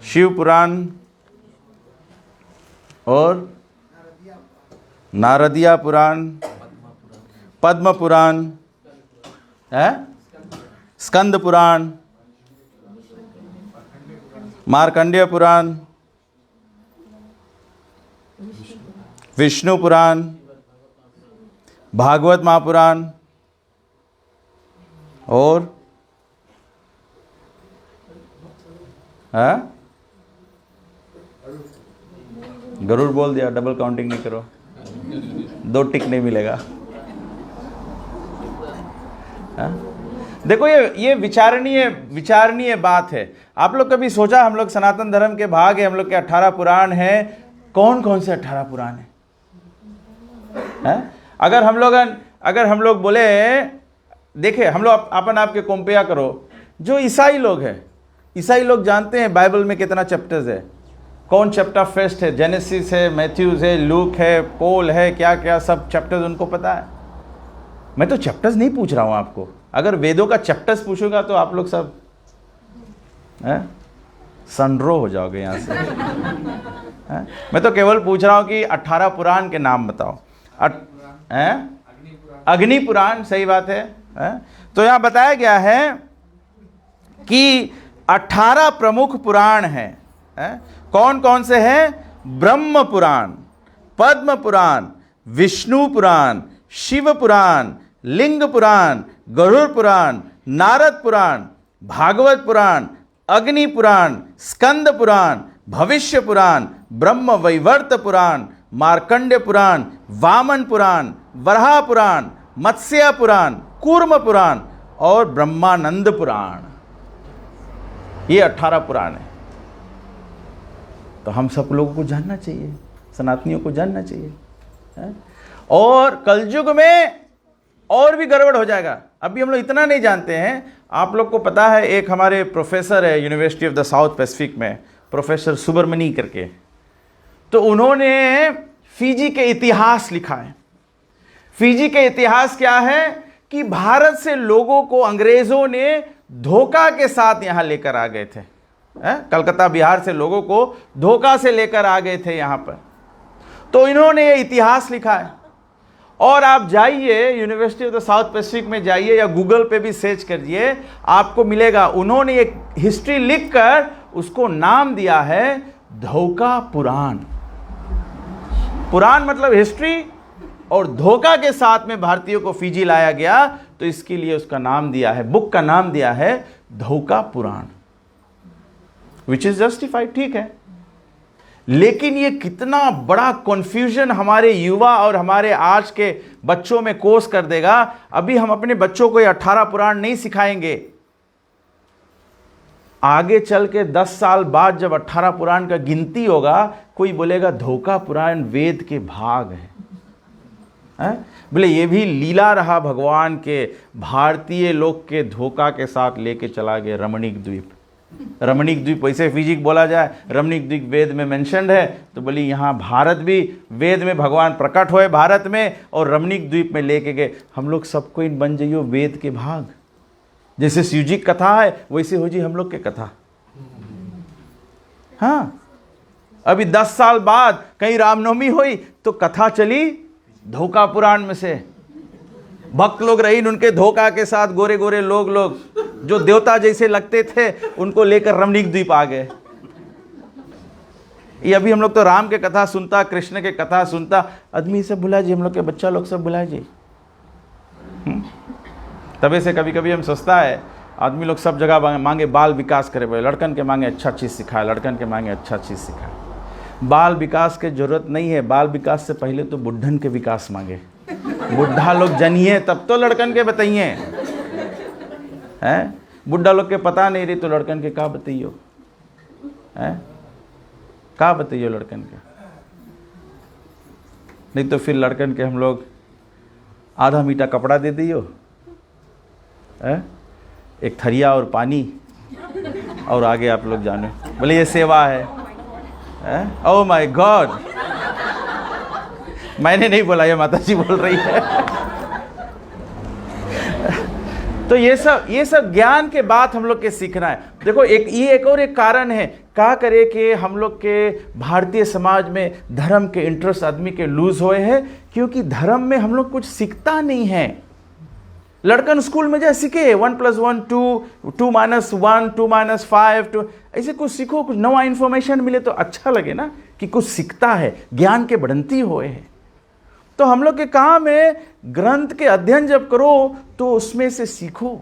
S1: शिव पुराण और नारदिया पुराण, पद्म पुराण, स्कंद पुराण, मार्कंडेय पुराण, विष्णु पुराण, भागवत महापुराण और गरुड़ बोल दिया, डबल काउंटिंग नहीं करो, 2 टिक नहीं मिलेगा। देखो ये विचारणीय बात है। आप लोग कभी सोचा, हम लोग सनातन धर्म के भाग है, हम लोग के 18 पुराण हैं, कौन कौन से 18 पुराण हैं? अगर हम लोग बोले, देखे हम लोग अपन आपके कंपेयर करो, जो ईसाई लोग हैं, ईसाई लोग जानते हैं बाइबल में कितना चैप्टर्स है, कौन चैप्टर फर्स्ट है, जेनेसिस है, मैथ्यूज है, लूक है, पोल है, क्या क्या सब चैप्टर्स उनको पता है। मैं तो चैप्टर्स नहीं पूछ रहा हूं आपको, अगर वेदों का चैप्टर्स पूछूंगा तो आप लोग सब सनरो हो जाओगे यहां से। मैं तो केवल पूछ रहा हूं कि 18 पुराण के नाम बताओ। अग्नि पुराण, सही बात है। तो यहां बताया गया है कि 18 प्रमुख पुराण हैं। कौन कौन से हैं? ब्रह्म पुराण, पद्म पुराण, विष्णु पुराण, शिव पुराण, लिंग पुराण, गरुड़ पुराण, नारद पुराण, भागवत पुराण, अग्नि पुराण, स्कंद पुराण, भविष्य पुराण, ब्रह्म वैवर्त पुराण, मार्कंडेय पुराण, वामन पुराण, वराह पुराण, मत्स्य पुराण, कूर्म पुराण और ब्रह्मानंद पुराण। ये 18 पुराण है। तो हम सब लोगों को जानना चाहिए, सनातनियों को जानना चाहिए। और कलयुग में और भी गड़बड़ हो जाएगा। अभी हम लोग इतना नहीं जानते हैं। आप लोग को पता है, एक हमारे प्रोफेसर है university of the south Pacific में, प्रोफेसर सुब्रमणी करके, तो उन्होंने फिजी के इतिहास लिखा है। फिजी के इतिहास क्या है कि भारत से लोगों को अंग्रेजों ने धोखा के साथ यहां लेकर आ गए थे। कलकत्ता बिहार से लोगों को धोखा से लेकर आ गए थे यहां पर। तो इन्होंने ये इतिहास लिखा है। और आप जाइए university of the south Pacific में जाइए या गूगल पे भी सर्च करिए, आपको मिलेगा। उन्होंने एक हिस्ट्री लिखकर उसको नाम दिया है धोखा पुराण। पुराण मतलब हिस्ट्री, और धोखा के साथ में भारतीयों को फिजी लाया गया, तो इसके लिए उसका नाम दिया है, बुक का नाम दिया है धोखा पुराण, विच इज जस्टिफाइड। ठीक है, लेकिन ये कितना बड़ा कंफ्यूजन हमारे युवा और हमारे आज के बच्चों में कोस कर देगा। अभी हम अपने बच्चों को ये 18 पुराण नहीं सिखाएंगे, आगे चल के 10 साल बाद जब 18 पुराण का गिनती होगा, कोई बोलेगा धोखा पुराण वेद के भाग है। बोले ये भी लीला रहा भगवान के, भारतीय लोग के धोखा के साथ लेके चला गया रमणीक द्वीप। रमणीक द्वीप वैसे फिजिक बोला जाए, रमणीक द्वीप वेद में मेंशन्ड है, तो बोली यहाँ भारत भी, वेद में भगवान प्रकट हुए भारत में और रमणीक द्वीप में लेके गए। हम लोग सबको इन बन जाइयो वेद के भाग। जैसे शिव जी की कथा है वैसे हो जी हम लोग के कथा। हाँ, अभी 10 साल बाद कहीं रामनवमी हुई तो कथा चली धोखा पुराण में से। भक्त लोग रही उनके धोखा के साथ, गोरे गोरे लोग जो देवता जैसे लगते थे उनको लेकर रमणीक द्वीप आ गए। ये अभी हम लोग तो राम के कथा सुनता, कृष्ण के कथा सुनता, आदमी सब भुला जी, हम लोग के बच्चा लोग सब भुला जी। तबे से कभी कभी हम सोचता है आदमी लोग सब जगह मांगे बाल विकास करे, भाई लड़कन के मांगे अच्छा चीज़ सिखाए, लड़कन के मांगे अच्छा चीज़ सिखाए। बाल विकास की जरूरत नहीं है, बाल विकास से पहले तो बुढ़न के विकास मांगे। बुढ़ा लोग जनिए तब तो लड़कन के बताइए, हैं? बुढ़ा लोग के पता नहीं रही तो लड़कन के का बताइयो, हैं? का बताइयो लड़कन के? नहीं तो फिर लड़कन के हम लोग आधा मीठा कपड़ा दे दियो, एक थरिया और पानी, और आगे आप लोग जाने, बोले ये सेवा है। ओह माय गॉड, मैंने नहीं बोला, ये माता जी बोल रही है। तो ये सब ज्ञान के बात हम लोग के सीखना है। देखो एक और एक कारण है, क्या करे कि हम लोग के भारतीय समाज में धर्म के इंटरेस्ट आदमी के लूज हुए हैं, क्योंकि धर्म में हम लोग कुछ सीखता नहीं है। लड़कन स्कूल में जाए सीखे 1 + 1 2, 2 - 1, 2 - 5, 2, ऐसे कुछ सीखो, कुछ नवा इन्फॉर्मेशन मिले तो अच्छा लगे ना कि कुछ सीखता है, ज्ञान के बढ़ंती हुए है। तो हम लोग के काम है ग्रंथ के अध्ययन जब करो तो उसमें से सीखो।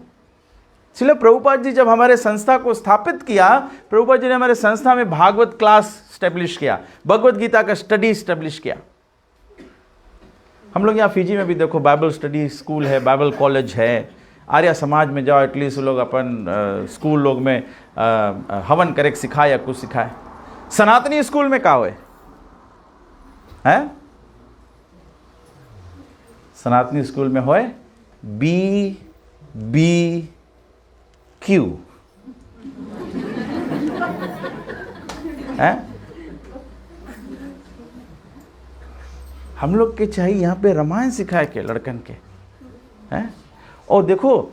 S1: इसलिए प्रभुपाद जी जब हमारे संस्था को स्थापित किया, प्रभुपाद जी ने हमारे संस्था में भागवत क्लास स्टैब्लिश किया, भगवत गीता का स्टडी स्टैब्लिश किया। हम लोग यहाँ फिजी में भी देखो बाइबल स्टडी स्कूल है, बाइबल कॉलेज है। आर्य समाज में जाओ, एटलीस्ट लोग अपन स्कूल लोग में हवन करे सिखाए या कुछ सिखाए। सनातनी स्कूल में क्या हुए हैं? सनातनी स्कूल में होए BBQ है। हम लोग के चाहिए यहाँ पे रामायण सिखाए के लड़कन के हैं। और देखो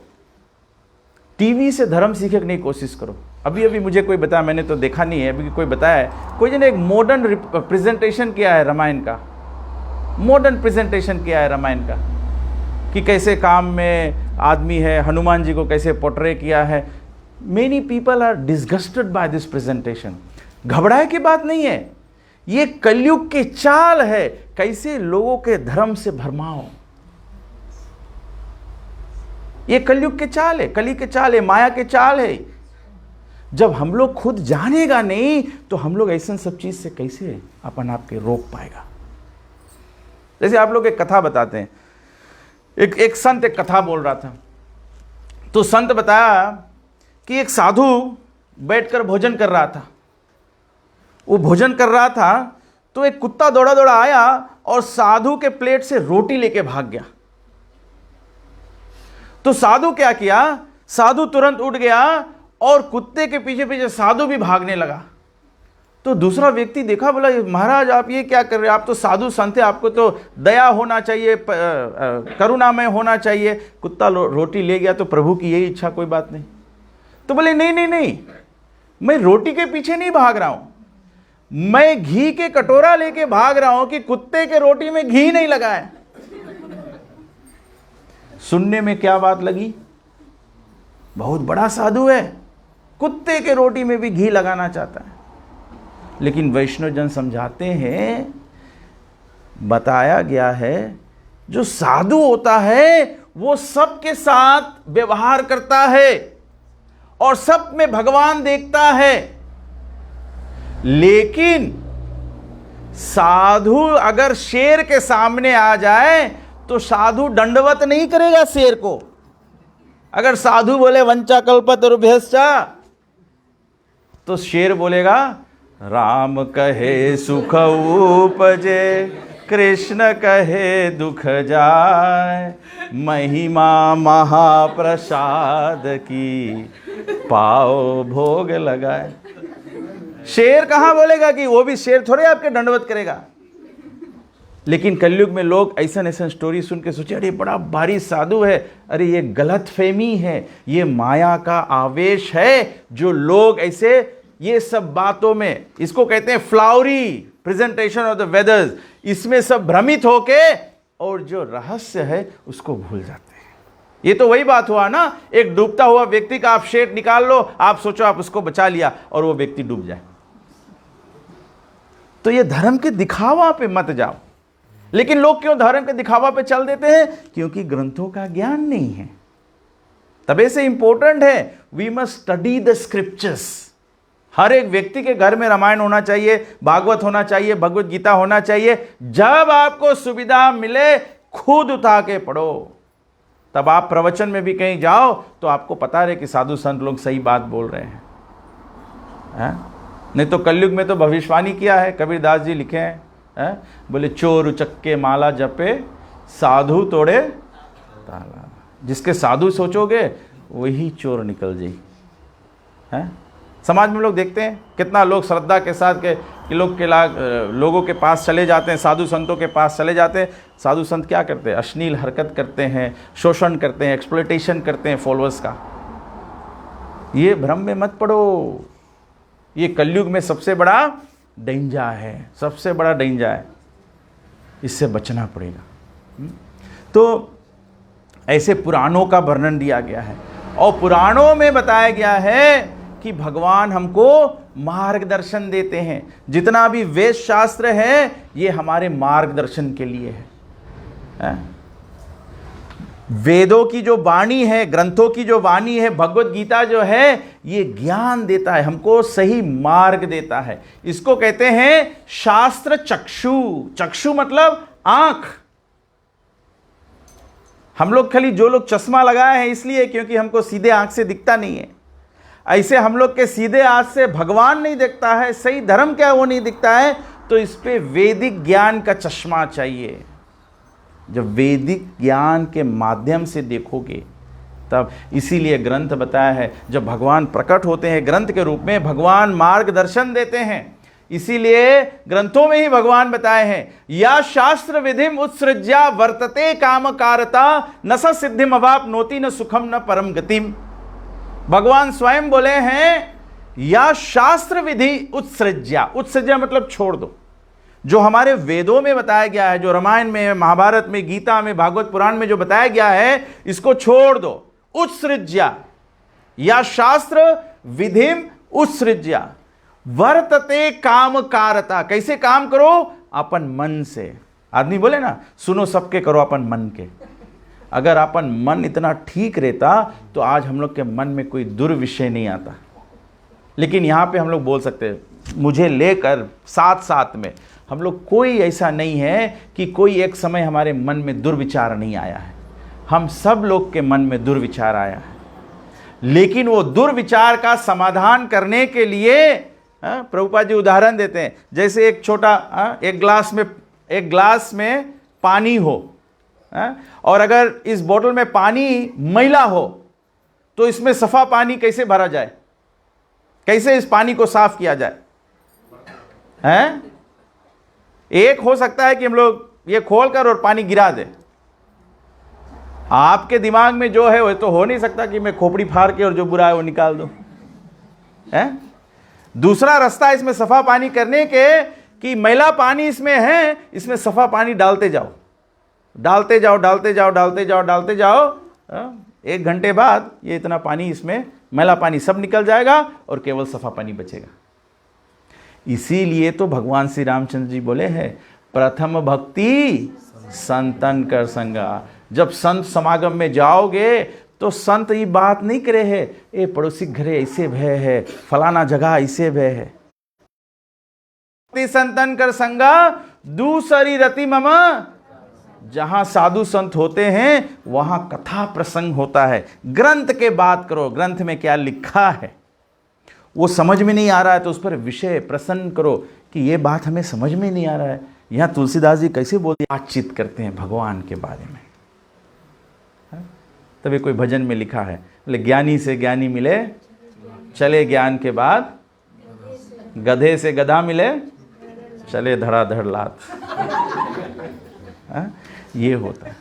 S1: टीवी से धर्म सीखने की नहीं कोशिश करो। अभी मुझे कोई बताया, मैंने तो देखा नहीं है, अभी कोई बताया है, कोई ने एक मॉडर्न प्रेजेंटेशन किया है रामायण का, मॉडर्न प्रेजेंटेशन किया है रामायण का, कि कैसे काम में आदमी है, हनुमान जी को कैसे पोर्ट्रे किया है। Many people are disgusted by this presentation. घबराए की बात नहीं है, ये कलयुग के चाल है, कैसे लोगों के धर्म से भरमाओ। ये कलयुग के चाल है, कली के चाल है, माया के चाल है। जब हम लोग खुद जानेगा नहीं तो हम लोग ऐसा सब चीज से कैसे अपन आप के रोक पाएगा। जैसे आप लोग एक कथा बताते हैं, एक संत एक कथा बोल रहा था, तो संत बताया कि एक साधु बैठकर भोजन कर रहा था। वो भोजन कर रहा था तो एक कुत्ता दौड़ा दौड़ा आया और साधु के प्लेट से रोटी लेके भाग गया। तो साधु क्या किया, साधु तुरंत उठ गया और कुत्ते के पीछे पीछे साधु भी भागने लगा। तो दूसरा व्यक्ति देखा, बोला महाराज आप ये क्या कर रहे हैं, आप तो साधु संत हैं, आपको तो दया होना चाहिए, करुणामय होना चाहिए। कुत्ता रोटी ले गया तो प्रभु की यही इच्छा, कोई बात नहीं। तो बोले नहीं, मैं रोटी के पीछे नहीं भाग रहा हूं, मैं घी के कटोरा लेके भाग रहा हूं कि कुत्ते के रोटी में घी नहीं लगा है। सुनने में क्या बात लगी, बहुत बड़ा साधु है, कुत्ते के रोटी में भी घी लगाना चाहता है। लेकिन वैष्णव जन समझाते हैं, बताया गया है जो साधु होता है वो सबके साथ व्यवहार करता है और सब में भगवान देखता है। लेकिन साधु अगर शेर के सामने आ जाए तो साधु दंडवत नहीं करेगा शेर को। अगर साधु बोले वंचा कल्पतरुभ्यश्च, तो शेर बोलेगा राम कहे सुख उपजे, कृष्ण कहे दुख जाए, महिमा महाप्रसाद की पाओ भोग लगाए। शेर कहाँ बोलेगा कि वो भी शेर थोड़े आपके दंडवत करेगा। लेकिन कलयुग में लोग ऐसा ऐसा स्टोरी सुन के सोचे अरे बड़ा भारी साधु है, अरे ये गलत फहमी है, ये माया का आवेश है जो लोग ऐसे ये सब बातों में, इसको कहते हैं फ्लावरी प्रेजेंटेशन ऑफ द वेदर्स, इसमें सब भ्रमित होके और जो रहस्य है उसको भूल जाते हैं। ये तो वही बात हुआ ना, एक डूबता हुआ व्यक्ति का आप शेड निकाल लो, आप सोचो आप उसको बचा लिया और वो व्यक्ति डूब जाए। तो ये धर्म के दिखावा पे मत जाओ। लेकिन लोग क्यों धर्म के दिखावा पे चल देते हैं? क्योंकि ग्रंथों का ज्ञान नहीं है। तबे से इंपॉर्टेंट है we must study the scriptures. हर एक व्यक्ति के घर में रामायण होना चाहिए, भागवत होना चाहिए, भगवत गीता होना चाहिए। जब आपको सुविधा मिले खुद उठा के पढ़ो। तब आप प्रवचन में भी कहीं जाओ तो आपको पता रहे कि साधु संत लोग सही बात बोल रहे हैं। नहीं तो कलयुग में तो भविष्यवाणी किया है, कबीरदास जी लिखे हैं, बोले चोर उचक्के माला जपे साधु तोड़े ताला। जिसके साधु सोचोगे वही चोर निकल जाए। हैं समाज में लोग देखते हैं कितना लोग श्रद्धा के साथ के लोगों के पास चले जाते हैं, साधु संतों के पास चले जाते हैं। साधु संत क्या करते हैं? अश्लील हरकत करते हैं, शोषण करते हैं, एक्सप्लॉयटेशन करते हैं फॉलोअर्स का। ये भ्रम में मत पड़ो। ये कलयुग में सबसे बड़ा डेंजर है, सबसे बड़ा डेंजर है, इससे बचना पड़ेगा। तो ऐसे पुराणों का वर्णन दिया गया है और पुराणों में बताया गया है कि भगवान हमको मार्गदर्शन देते हैं। जितना भी वेद शास्त्र है ये हमारे मार्गदर्शन के लिए है। वेदों की जो वाणी है, ग्रंथों की जो वाणी है, भगवत गीता जो है, ये ज्ञान देता है, हमको सही मार्ग देता है। इसको कहते हैं शास्त्र चक्षु। चक्षु मतलब आंख। हम लोग खाली जो लोग चश्मा लगाए हैं इसलिए क्योंकि हमको सीधे आंख से दिखता नहीं है। ऐसे हम लोग के सीधे आंख से भगवान नहीं दिखता है, सही धर्म क्या वो नहीं दिखता है, तो इस पे वैदिक ज्ञान का चश्मा चाहिए। जब वैदिक ज्ञान के माध्यम से देखोगे तब, इसीलिए ग्रंथ बताया है जब भगवान प्रकट होते हैं ग्रंथ के रूप में, भगवान मार्गदर्शन देते हैं। इसीलिए ग्रंथों में ही भगवान बताए हैं या शास्त्र विधिम उत्सृज्या वर्तते कामकारता न स सिद्धिम अवाप्नोति न सुखम न परम गतिम। भगवान स्वयं बोले हैं या शास्त्र विधि उत्सृज्या। उत्सृज्या मतलब छोड़ दो। जो हमारे वेदों में बताया गया है, जो रामायण में, महाभारत में, गीता में, भागवत पुराण में जो बताया गया है, इसको छोड़ दो। उत्सृज्या या शास्त्र विधिम उत्सृज्या वर्तते कामकारता। कैसे काम करो? अपन मन से। आदमी बोले ना सुनो सबके करो अपन मन के। अगर अपन मन इतना ठीक रहता तो आज हम लोग के मन में कोई दुर्विषय नहीं आता। लेकिन यहाँ पे हम लोग बोल सकते हैं मुझे लेकर साथ साथ में हम लोग, कोई ऐसा नहीं है कि कोई एक समय हमारे मन में दुर्विचार नहीं आया है। हम सब लोग के मन में दुर्विचार आया है। लेकिन वो दुर्विचार का समाधान करने के लिए प्रभुपाद जी उदाहरण देते हैं। जैसे एक छोटा एक ग्लास में पानी हो, और अगर इस बोतल में पानी मैला हो तो इसमें सफा पानी कैसे भरा जाए? कैसे इस पानी को साफ किया जाए? हैं? एक हो सकता है कि हम लोग ये खोलकर और पानी गिरा दे। आपके दिमाग में जो है वो तो हो नहीं सकता कि मैं खोपड़ी फाड़ के और जो बुरा है वो निकाल दूं। हैं? दूसरा रास्ता इसमें सफा पानी करने के कि मैला पानी इसमें है, इसमें सफा पानी डालते जाओ, डालते जाओ, डालते जाओ, डालते जाओ, डालते जाओ। 1 घंटे बाद ये इतना पानी, इसमें मैला पानी सब निकल जाएगा और केवल सफा पानी बचेगा। इसीलिए तो भगवान श्री रामचंद्र जी बोले हैं प्रथम भक्ति संतन कर संगा। जब संत समागम में जाओगे तो संत ये बात नहीं करे है ए पड़ोसी घरे ऐसे भय है, फलाना जगह ऐसे भय है। संतन कर संगा दूसरी रति मम। जहां साधु संत होते हैं वहां कथा प्रसंग होता है। ग्रंथ के बात करो, ग्रंथ में क्या लिखा है वो समझ में नहीं आ रहा है तो उस पर विषय प्रसन्न करो कि ये बात हमें समझ में नहीं आ रहा है। यहाँ तुलसीदास जी कैसे बोलते बातचीत करते हैं भगवान के बारे में। तभी कोई भजन में लिखा है, बोले ज्ञानी से ज्ञानी मिले चले ज्ञान के बाद, गधे से गधा मिले चले धड़ाधड़ लात। ये होता है।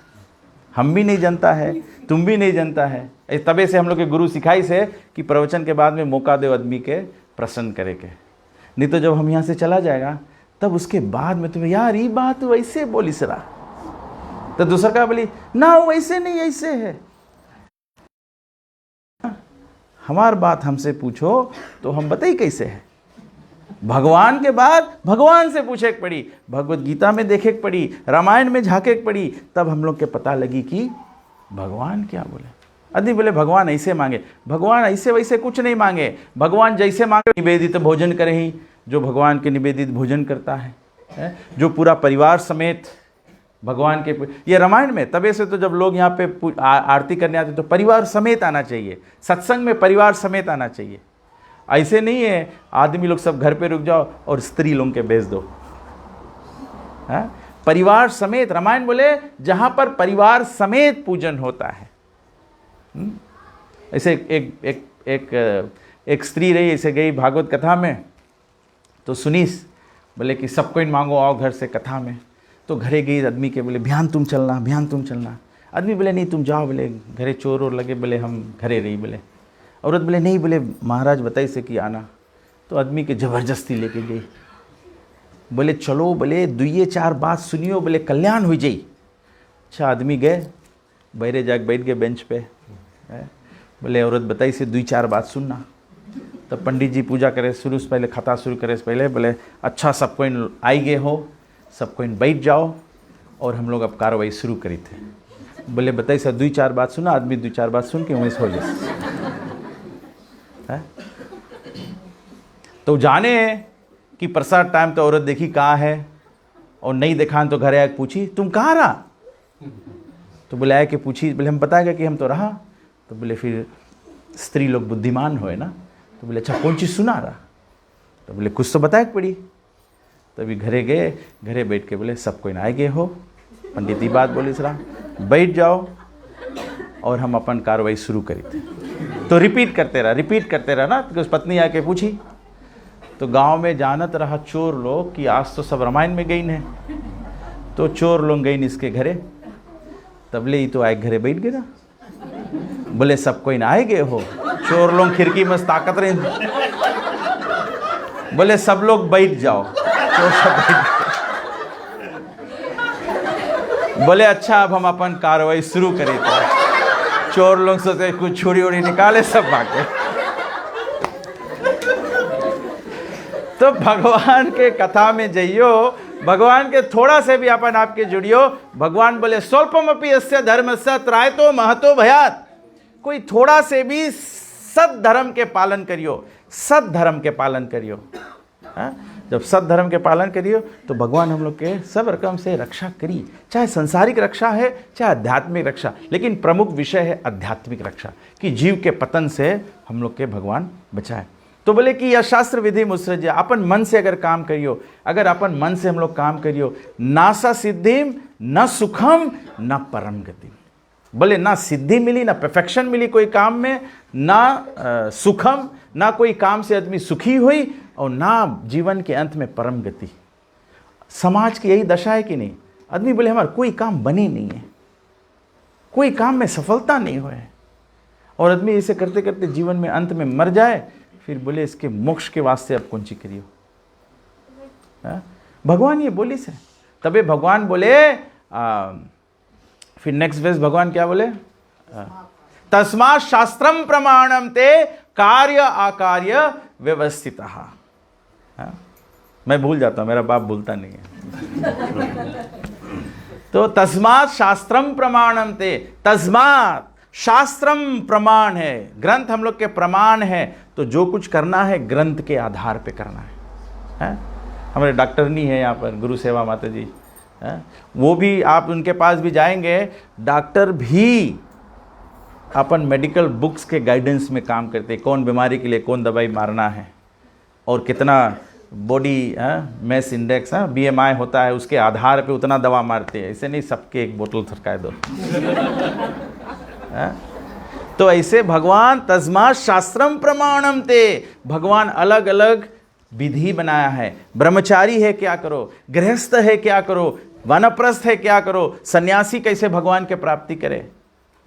S1: हम भी नहीं जानता है, तुम भी नहीं जानता है। तबे से हम लोग के गुरु सिखाई से कि प्रवचन के बाद में मौका दो आदमी के प्रसन्न करे के, नहीं तो जब हम यहाँ से चला जाएगा तब उसके बाद में तुम्हें यार ये बात वैसे बोली सरा, तो दूसरा का बोली ना वैसे नहीं ऐसे है। हमार बात हमसे पूछो तो हम बताई कैसे है। भगवान के बाद भगवान से पूछे पड़ी, भगवत गीता में देखे पड़ी, रामायण में झाके पड़ी, तब हम लोग के पता लगी कि भगवान क्या बोले। आदमी बोले भगवान ऐसे मांगे, भगवान ऐसे वैसे कुछ नहीं मांगे। भगवान जैसे मांगे निवेदित भोजन करे ही, जो भगवान के निवेदित भोजन करता है, जो पूरा परिवार समेत भगवान के, ये रामायण में तबे से तो जब लोग यहाँ पे आरती करने आते तो परिवार समेत आना चाहिए, सत्संग में परिवार समेत आना चाहिए। ऐसे नहीं है आदमी लोग सब घर पे रुक जाओ और स्त्री लोग के बेच दो। परिवार समेत, रामायण बोले जहां पर परिवार समेत पूजन होता है। ऐसे एक स्त्री रही, ऐसे गई भागवत कथा में, तो सुनीस बोले कि सब कोई मांगो आओ घर से कथा में। तो घरे गई आदमी के, बोले ध्यान तुम चलना, ध्यान तुम चलना। आदमी बोले नहीं तुम जाओ, बोले घरे चोर और लगे, बोले हम घरे रही। बोले औरत बोले नहीं, बोले महाराज बताई से कि आना। तो आदमी के ज़बरदस्ती लेके गई, बोले चलो, बोले दुइये चार बात सुनियो, बोले कल्याण हो जाई। अच्छा आदमी गए, बहरे जाके बैठ गए बेंच पे। बोले औरत बताई से दुई चार बात सुनना। तब पंडित जी पूजा करे शुरू से पहले, खता शुरू करे से पहले बोले अच्छा सब कोई आई गए हो, सब कोई बैठ जाओ और हम लोग अब कार्रवाई शुरू करी थे। बोले बताई से दुई चार बात सुना। आदमी दुई चार बात सुन के वहीं सो जाए। तो जाने कि प्रसाद टाइम तो औरत देखी कहाँ है, और नहीं देखा तो घरे आके पूछी तुम कहाँ रहा। तो बोले आए कि पूछी, बोले हम बताएगा कि हम तो रहा। तो बोले फिर स्त्री लोग बुद्धिमान होए ना, तो बोले अच्छा कौन चीज़ सुना रहा। तो बोले कुछ तो बताए पड़ी। तभी घरे गए, घरे बैठ के बोले सब कोई आए गए हो, पंडित जी बात बोली सरा, बैठ जाओ और हम अपन कार्रवाई शुरू करी थे। तो रिपीट करते रहा ना। तो पत्नी आके पूछी, तो गांव में जानत रहा चोर लोग कि आज तो सब रामायण में गई ने। तो चोर लोग गई इसके घरे, तबले ही तो आए घरे बैठ गए ना। बोले सब कोई ना आए गए हो। चोर लोग खिड़की में ताकत रहे, बोले सब लोग बैठ जाओ। चोर सब बैठ गए। बोले अच्छा अब हम अपन कार्रवाई शुरू करें। चोर लोग सोचे कुछ छुरी उड़ी निकाले, सब भागे। तो भगवान के कथा में जाइयो, भगवान के थोड़ा से भी अपन आपके जुड़ियो। भगवान बोले स्वल्पमपि यस्य धर्मस्य त्रायतो महतो भयात्। कोई थोड़ा से भी सद धर्म के पालन करियो, सद धर्म के पालन करियो। जब सद धर्म के पालन करियो तो भगवान हम लोग के सब रकम से रक्षा करी, चाहे संसारिक रक्षा है चाहे आध्यात्मिक रक्षा, लेकिन प्रमुख विषय है आध्यात्मिक रक्षा, कि जीव के पतन से हम लोग के भगवान बचाए। तो बोले कि यह शास्त्र विधि मुसृज्य, अपन मन से अगर काम करियो, अगर अपन मन से हम लोग काम करियो, नासा सिद्धिम न सुखम न परम गति। बोले ना सिद्धि मिली, ना परफेक्शन मिली कोई काम में, ना सुखम, ना कोई काम से आदमी सुखी हुई, और ना जीवन के अंत में परम गति। समाज की यही दशा है कि नहीं। आदमी बोले हमारा कोई काम बने नहीं है, कोई काम में सफलता नहीं हुए, और आदमी इसे करते करते जीवन में अंत में मर जाए। फिर बोले इसके मोक्ष के वास्ते अब कौन सी करियो। भगवान ये बोली से, तबे भगवान बोले फिर नेक्स्ट वेस भगवान क्या बोले, तस्मात् शास्त्रम प्रमाणम ते कार्य आकार्य व्यवस्थितः। मैं भूल जाता हूं, मेरा बाप भूलता नहीं है। तो तस्मात् शास्त्रम प्रमाणम ते, तस्मात् शास्त्रम प्रमाण है, ग्रंथ हम लोग के प्रमाण है। तो जो कुछ करना है ग्रंथ के आधार पे करना है। हमारे डॉक्टर नहीं है यहाँ पर, गुरु सेवा माता जी, वो भी आप उनके पास भी जाएंगे, डॉक्टर भी अपन मेडिकल बुक्स के गाइडेंस में काम करते हैं। कौन बीमारी के लिए कौन दवाई मारना है, और कितना बॉडी मैस इंडेक्स BMI होता है, उसके आधार पे उतना दवा मारते हैं। ऐसे नहीं सबके एक बोतल थरकाए दो। तो ऐसे भगवान तस्मात् शास्त्रम प्रमाणम ते, भगवान अलग अलग विधि बनाया है। ब्रह्मचारी है क्या करो, गृहस्थ है क्या करो, वानप्रस्थ है क्या करो, सन्यासी कैसे भगवान के प्राप्ति करे,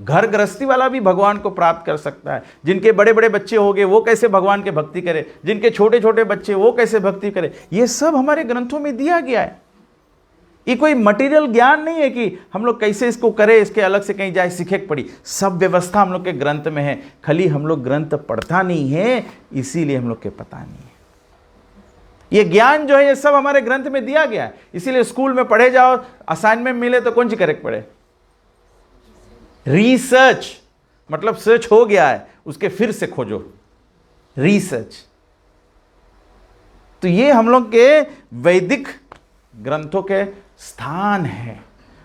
S1: घर गृहस्थी वाला भी भगवान को प्राप्त कर सकता है। जिनके बड़े बड़े बच्चे हो गए वो कैसे भगवान के भक्ति करे, जिनके छोटे छोटे बच्चे वो कैसे भक्ति करे, ये सब हमारे ग्रंथों में दिया गया है। ये कोई मटेरियल ज्ञान नहीं है कि हम लोग कैसे इसको करें, इसके अलग से कहीं जाए सीखे पड़ी। सब व्यवस्था हम लोग के ग्रंथ में है, खाली हम लोग ग्रंथ पढ़ता नहीं है, इसीलिए हम लोग के पता नहीं है। ये ज्ञान जो है ये सब हमारे ग्रंथ में दिया गया है, इसीलिए स्कूल में पढ़े जाओ, असाइनमेंट मिले तो कौन सी करेक्ट पढ़े, रिसर्च, मतलब सर्च हो गया है उसके फिर से खोजो, रिसर्च। तो ये हम लोग के वैदिक ग्रंथों के स्थान है।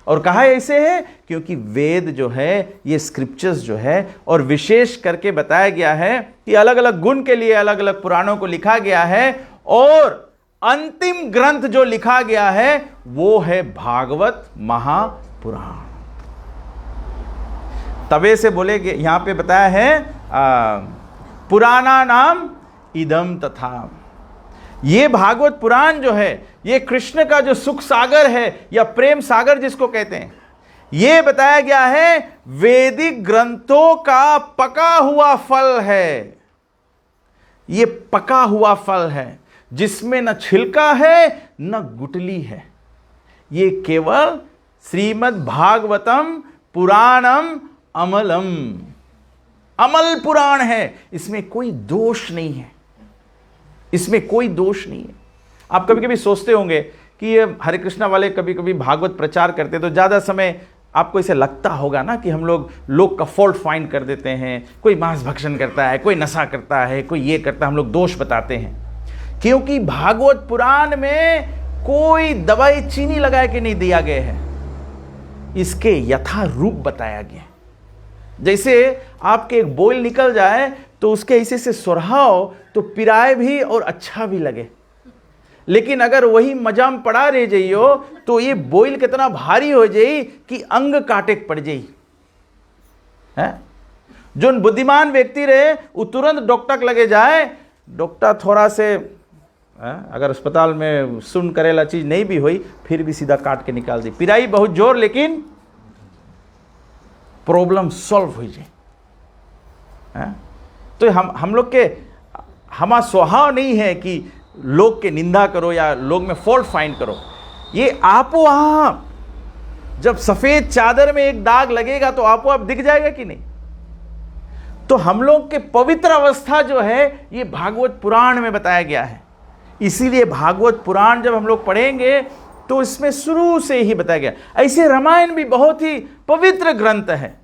S1: और कहा ऐसे है क्योंकि वेद जो है, ये स्क्रिप्चर्स जो है, और विशेष करके बताया गया है कि अलग अलग गुण के लिए अलग अलग पुराणों को लिखा गया है, और अंतिम ग्रंथ जो लिखा गया है वो है भागवत महापुराण। तवे से बोले, यहां पे बताया है पुराना नाम इदम तथा। ये भागवत पुराण जो है ये कृष्ण का जो सुख सागर है या प्रेम सागर जिसको कहते हैं, ये बताया गया है वैदिक ग्रंथों का पका हुआ फल है। ये पका हुआ फल है जिसमें न छिलका है न गुठली है। ये केवल श्रीमद् भागवतम पुराणम अमलम, अमल पुराण है, इसमें कोई दोष नहीं है, इसमें कोई दोष नहीं है। आप कभी कभी सोचते होंगे कि ये हरे कृष्णा वाले कभी कभी भागवत प्रचार करते तो ज़्यादा समय आपको इसे लगता होगा ना कि हम लोग का फॉल्ट फाइंड कर देते हैं, कोई मांस भक्षण करता है, कोई नशा करता है, कोई ये करता है, हम लोग दोष बताते हैं। क्योंकि भागवत पुराण में कोई दवाई चीनी लगा के नहीं दिया गया है, इसके यथा रूप बताया गया। जैसे आपके एक बोल निकल जाए तो उसके ऐसे से सुरहाओ तो पिराए भी और अच्छा भी लगे, लेकिन अगर वही मजाम पड़ा रह जाइयो तो ये बोइल कितना भारी हो जाई कि अंग काटे पड़ जाई है। जो बुद्धिमान व्यक्ति रहे वो तुरंत डॉक्टर लगे जाए, डॉक्टर थोड़ा से अगर अस्पताल में सुन करेला चीज नहीं भी हुई फिर भी सीधा काट के निकाल दी, पिराई बहुत जोर लेकिन प्रॉब्लम सॉल्व हो जाए। तो हम लोग के हमारा स्वभाव नहीं है कि लोग के निंदा करो या लोग में फॉल्ट फाइंड करो। ये आपो आप जब सफेद चादर में एक दाग लगेगा तो आपो आप दिख जाएगा कि नहीं। तो हम लोग के पवित्र अवस्था जो है ये भागवत पुराण में बताया गया है। इसीलिए भागवत पुराण जब हम लोग पढ़ेंगे तो इसमें शुरू से ही बताया गया। ऐसे रामायण भी बहुत ही पवित्र ग्रंथ है।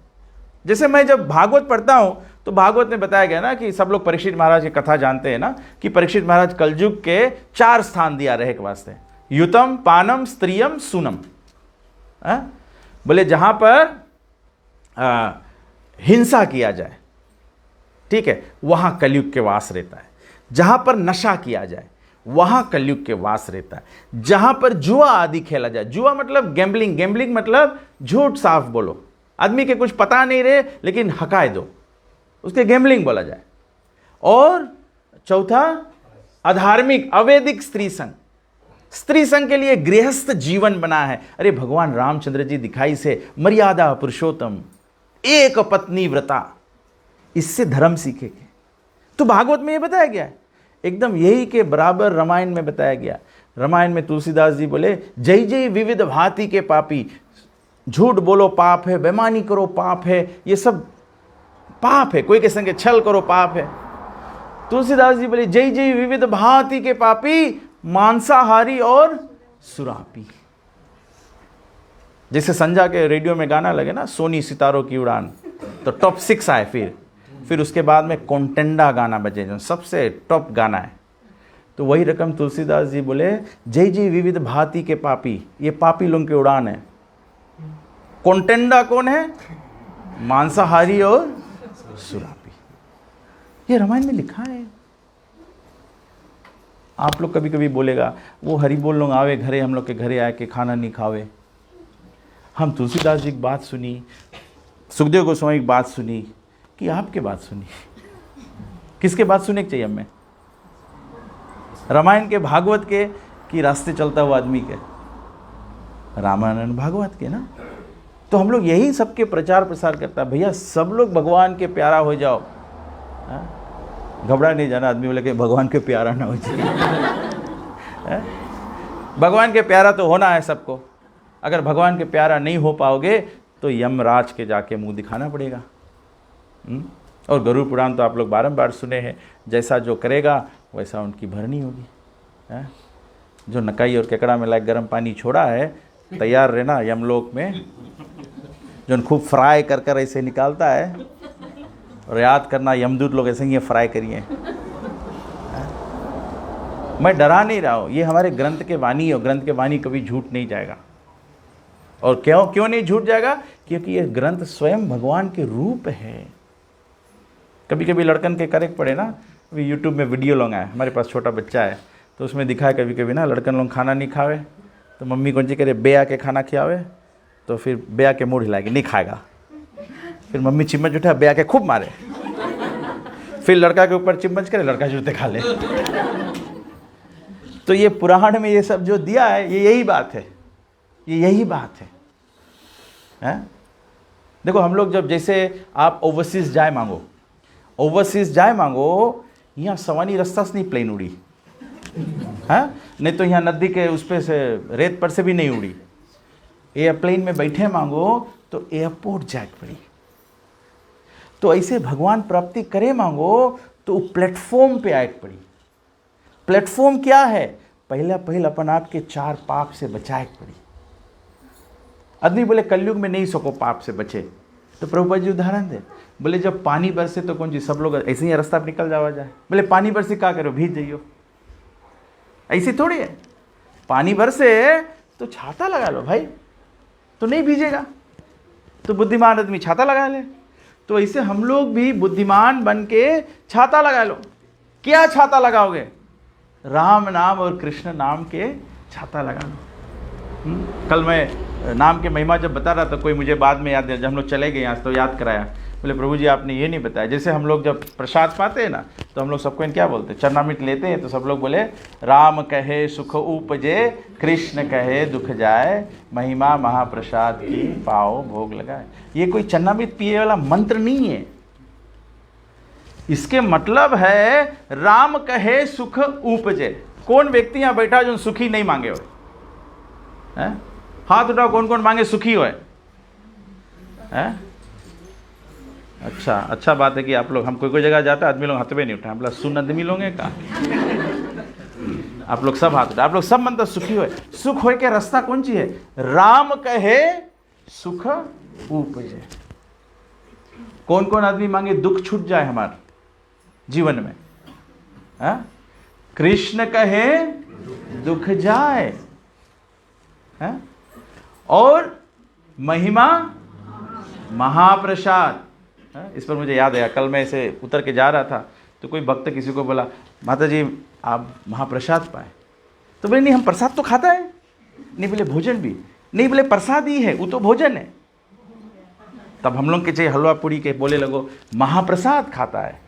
S1: जैसे मैं जब भागवत पढ़ता हूं तो भागवत में बताया गया ना कि सब लोग परीक्षित महाराज की कथा जानते हैं ना कि परीक्षित महाराज कलयुग के 4 स्थान दिया रहे के वास्ते, युतम, पानम, स्त्रियम, सूनम। बोले जहां पर हिंसा किया जाए, ठीक है, वहां कलयुग के वास रहता है। जहां पर नशा किया जाए वहां कलयुग के वास रहता है। जहां पर जुआ आदि खेला जाए, जुआ मतलब गैम्बलिंग, गैम्बलिंग मतलब झूठ साफ बोलो, आदमी के कुछ पता नहीं रहे लेकिन हकाए दो, उसके गैम्बलिंग बोला जाए। और चौथा अधार्मिक अवैदिक स्त्री संग, स्त्री संग के लिए गृहस्थ जीवन बना है। अरे भगवान रामचंद्र जी दिखाई से मर्यादा पुरुषोत्तम, एक पत्नी व्रता, इससे धर्म सीखेंगे। तो भागवत में यह बताया गया है, एकदम यही के बराबर रामायण में बताया गया। रामायण में तुलसीदास जी बोले जय जय विविध भांति के पापी, झूठ बोलो पाप है, बेईमानी करो पाप है, ये सब पाप है, कोई के संगे छल करो पाप है। तुलसीदास जी बोले जय जय विविध भांति के पापी, मांसाहारी और सुरापी। जैसे संजा के रेडियो में गाना लगे ना, सोनी सितारों की उड़ान, तो टॉप 6 आए, फिर उसके बाद में कॉन्टेंडा गाना बजे जो सबसे टॉप गाना है। तो वही रकम तुलसीदास जी बोले जय जय विविध भांति के पापी, ये पापी लोगों की उड़ान है। कॉन्टेंडा कौन है? मांसाहारी और सुरापी। ये रामायण में लिखा है। आप लोग कभी कभी बोलेगा वो हरि बोल लोग आवे घरे, हम लोग के घरे आए के खाना नहीं खावे। हम तुलसीदास जी की बात सुनी, सुखदेव गोस्वामी की बात सुनी कि आपके बात सुनी? किसके बात सुनने की चाहिए हमें? रामायण के, भागवत के, कि रास्ते चलता हुआ आदमी के? रामायण भागवत के ना। तो हम लोग यही सबके प्रचार प्रसार करता है, भैया सब लोग भगवान के प्यारा हो जाओ। घबरा नहीं जाना आदमी बोले कि भगवान के प्यारा ना हो जाए। भगवान के प्यारा तो होना है सबको। अगर भगवान के प्यारा नहीं हो पाओगे तो यमराज के जाके मुंह दिखाना पड़ेगा। और गरुड़ पुराण तो आप लोग बारंबार सुने हैं, जैसा जो करेगा वैसा उनकी भरनी होगी। जो नकाई और केकड़ा में लायक गर्म पानी छोड़ा है, तैयार रहना यमलोक में। जो खूब फ्राई कर कर ऐसे निकालता है, और याद करना यमदूत लोग ऐसे ही फ्राई करिए। मैं डरा नहीं रहा हूँ, ये हमारे ग्रंथ के वाणी और ग्रंथ के वाणी कभी झूठ नहीं जाएगा। और क्यों नहीं झूठ जाएगा? क्योंकि ये ग्रंथ स्वयं भगवान के रूप है। कभी कभी लड़कन के करेक्ट पड़े ना, अभी यूट्यूब में वीडियो लोग आए, हमारे पास छोटा बच्चा है तो उसमें दिखा है कभी कभी ना लड़कन लोग खाना नहीं खावे तो मम्मी कौन सी करे बेया के खाना खिलावे, तो फिर बेया के मुँह हिलाएगी, नहीं खाएगा। फिर मम्मी चिम्मच उठा बेया के खूब मारे, फिर लड़का के ऊपर चिम्मच करे, लड़का जूते खा ले। तो ये पुराण में ये सब जो दिया है ये यही बात है, ये यही बात है। देखो हम लोग जब जैसे आप ओवरसीज जाए मांगो, ओवरसीज जाए मांगो, यहाँ सवानी रास्ता से नहीं प्लेन उड़ी है, नहीं तो यहाँ नदी के उस पे से रेत पर से भी नहीं उड़ी। एयरप्लेन में बैठे मांगो तो एयरपोर्ट जाए पड़ी। तो ऐसे भगवान प्राप्ति करे मांगो तो प्लेटफॉर्म पे आए पड़ी। प्लेटफॉर्म क्या है? पहला अपन आप के 4 पाप से बचाए पड़ी। आदमी बोले कलयुग में नहीं सको पाप से बचे, तो प्रभुपाद जी उदाहरण दे, बोले जब पानी बरसे तो कौन जी सब लोग ऐसे ही रास्ता पर निकल जावा जाए। बोले पानी बरसे क्या करो, भीज जाइयो। ऐसे थोड़ी है, पानी बरसे तो छाता लगा लो भाई, तो नहीं भीजेगा। तो बुद्धिमान आदमी छाता लगा ले। तो ऐसे हम लोग भी बुद्धिमान बन के छाता लगा लो। क्या छाता लगाओगे? राम नाम और कृष्ण नाम के छाता लगा लो। कल मैं नाम के महिमा जब बता रहा था, कोई मुझे बाद में याद, जब हम लोग चले गए यहाँ तो याद कराया, बोले प्रभु जी आपने ये नहीं बताया। जैसे हम लोग जब प्रसाद पाते हैं ना, तो हम लोग सबको क्या बोलते हैं, चरणामृत लेते हैं तो सब लोग बोले राम कहे सुख उपजे, कृष्ण कहे दुख जाए, महिमा महाप्रसाद की पाओ भोग लगाए। ये कोई चरणामृत पिए वाला मंत्र नहीं है। इसके मतलब है राम कहे सुख उपजे। कौन व्यक्ति यहां बैठा जो सुखी नहीं मांगे हो? हाथ उठाओ, कौन कौन मांगे सुखी हो? अच्छा बात है कि आप लोग, हम कोई जगह जाता है आदमी लोग हाथ में नहीं उठाए, हम लोग सुन आदमी लोग हैं का? आप लोग सब हाथ उठाए, आप लोग सब मतलब सुखी हो। सुख हो के रास्ता कौन सी है? राम कहे सुख उपजे। कौन कौन आदमी मांगे दुख छूट जाए हमारे जीवन में? कृष्ण कहे दुख जाए, और महिमा महाप्रसाद। इस पर मुझे याद आया, कल मैं ऐसे उतर के जा रहा था तो कोई भक्त किसी को बोला माता जी आप महाप्रसाद पाए, तो बोले नहीं हम प्रसाद तो खाता है। नहीं बोले भोजन भी नहीं, बोले प्रसाद ही है, वो तो भोजन है। तब हम लोग के चाहिए हलवा पूड़ी के बोले लगो महाप्रसाद खाता है।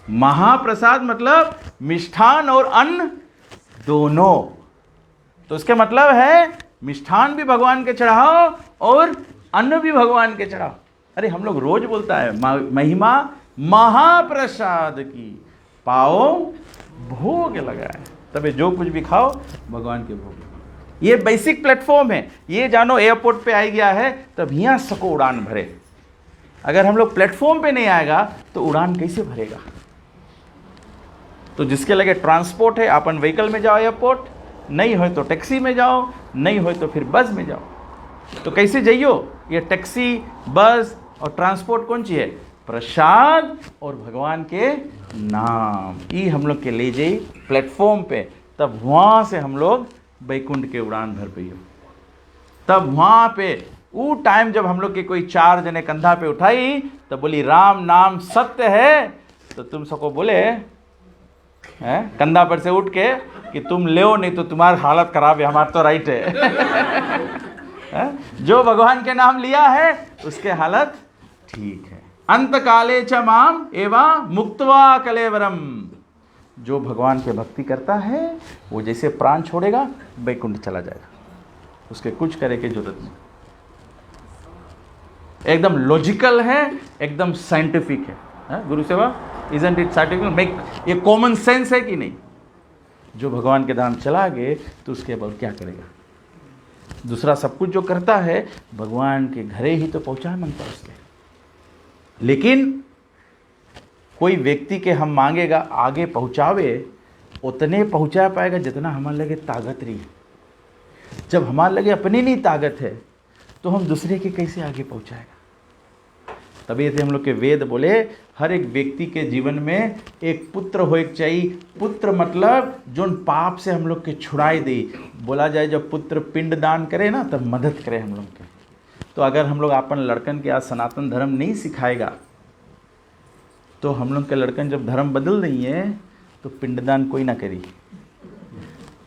S1: महाप्रसाद मतलब मिष्ठान और अन्न दोनों। तो उसके मतलब है मिष्ठान भी भगवान के चढ़ाओ और अन्न भी भगवान के चढ़ाओ। अरे हम लोग रोज बोलता है महिमा महाप्रसाद की पाओ भोग लगाए, तबे जो कुछ भी खाओ भगवान के भोग। ये बेसिक प्लेटफॉर्म है। ये जानो एयरपोर्ट पे आ गया है तब यहाँ सको उड़ान भरे। अगर हम लोग प्लेटफॉर्म पे नहीं आएगा तो उड़ान कैसे भरेगा? तो जिसके लगे ट्रांसपोर्ट है अपन व्हीकल में जाओ एयरपोर्ट, नहीं हो तो टैक्सी में जाओ, नहीं हो तो फिर बस में जाओ। तो कैसे जाइयो? ये टैक्सी बस और ट्रांसपोर्ट कौन सी है? प्रसाद और भगवान के नाम। ये हम लोग के ले जाइए प्लेटफॉर्म पे, तब वहाँ से हम लोग बैकुंठ के उड़ान भर पाइयो। तब वहाँ पे वो टाइम जब हम लोग के कोई 4 जने कंधा पे उठाई तब बोली राम नाम सत्य है, तो तुम सबको बोले कंधा पर से उठ के कि तुम ले, नहीं तो तुम्हारी हालत खराब है, हमारा तो राइट है। जो भगवान के नाम लिया है उसके हालत ठीक है। अंत काले च माम एवं मुक्त्वा कलेवरम। जो भगवान के भक्ति करता है वो जैसे प्राण छोड़ेगा बैकुंठ चला जाएगा। उसके कुछ करे की जरूरत नहीं, एकदम लॉजिकल है, एकदम साइंटिफिक है। गुरु सेवा इजंट इट साइंटिफिक, मेक ये कॉमन सेंस है कि नहीं। जो भगवान के धाम चला गए तो उसके बाद क्या करेगा, दूसरा सब कुछ जो करता है भगवान के घरे ही तो पहुंचा मांगता उसके। लेकिन कोई व्यक्ति के हम मांगेगा आगे पहुंचावे, उतने पहुंचा पाएगा जितना हमारे लगे ताकत रही। जब हमारे लगे अपनी नहीं ताकत है तो हम दूसरे के कैसे आगे पहुंचाएगा। तभी हम लोग के वेद बोले हर एक व्यक्ति के जीवन में एक पुत्र हो एक चाहिए। पुत्र मतलब जो पाप से हम लोग के छुड़ाई दे। बोला जाए जब पुत्र पिंड दान करे ना तब मदद करे हम लोग के। तो अगर हम लोग अपन लड़कन के आज सनातन धर्म नहीं सिखाएगा तो हम लोग के लड़कन जब धर्म बदल देंगे तो पिंडदान कोई ना करी,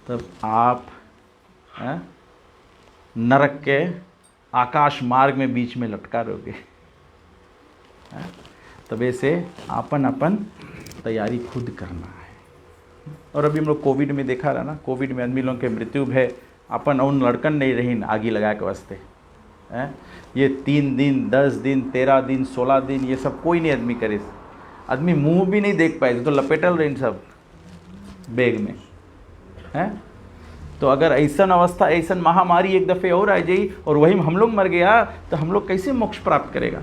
S1: तब आप नरक के आकाश मार्ग में बीच में लटका रहोगे। तबे से अपन तैयारी खुद करना है। और अभी हम लोग कोविड में देखा रहा ना, कोविड में आदमी लोगों के मृत्यु भय अपन उन लड़कन नहीं रही आगे लगा के वास्ते। ये 3 दिन 10 दिन 13 दिन 16 दिन ये सब कोई नहीं आदमी करे। आदमी मुंह भी नहीं देख पाए तो लपेटल रहे सब बैग में है। तो अगर ऐसा अवस्था ऐसा महामारी एक दफ़े और आ जाई और वही हम लोग मर गया तो हम लोग कैसे मोक्ष प्राप्त करेगा।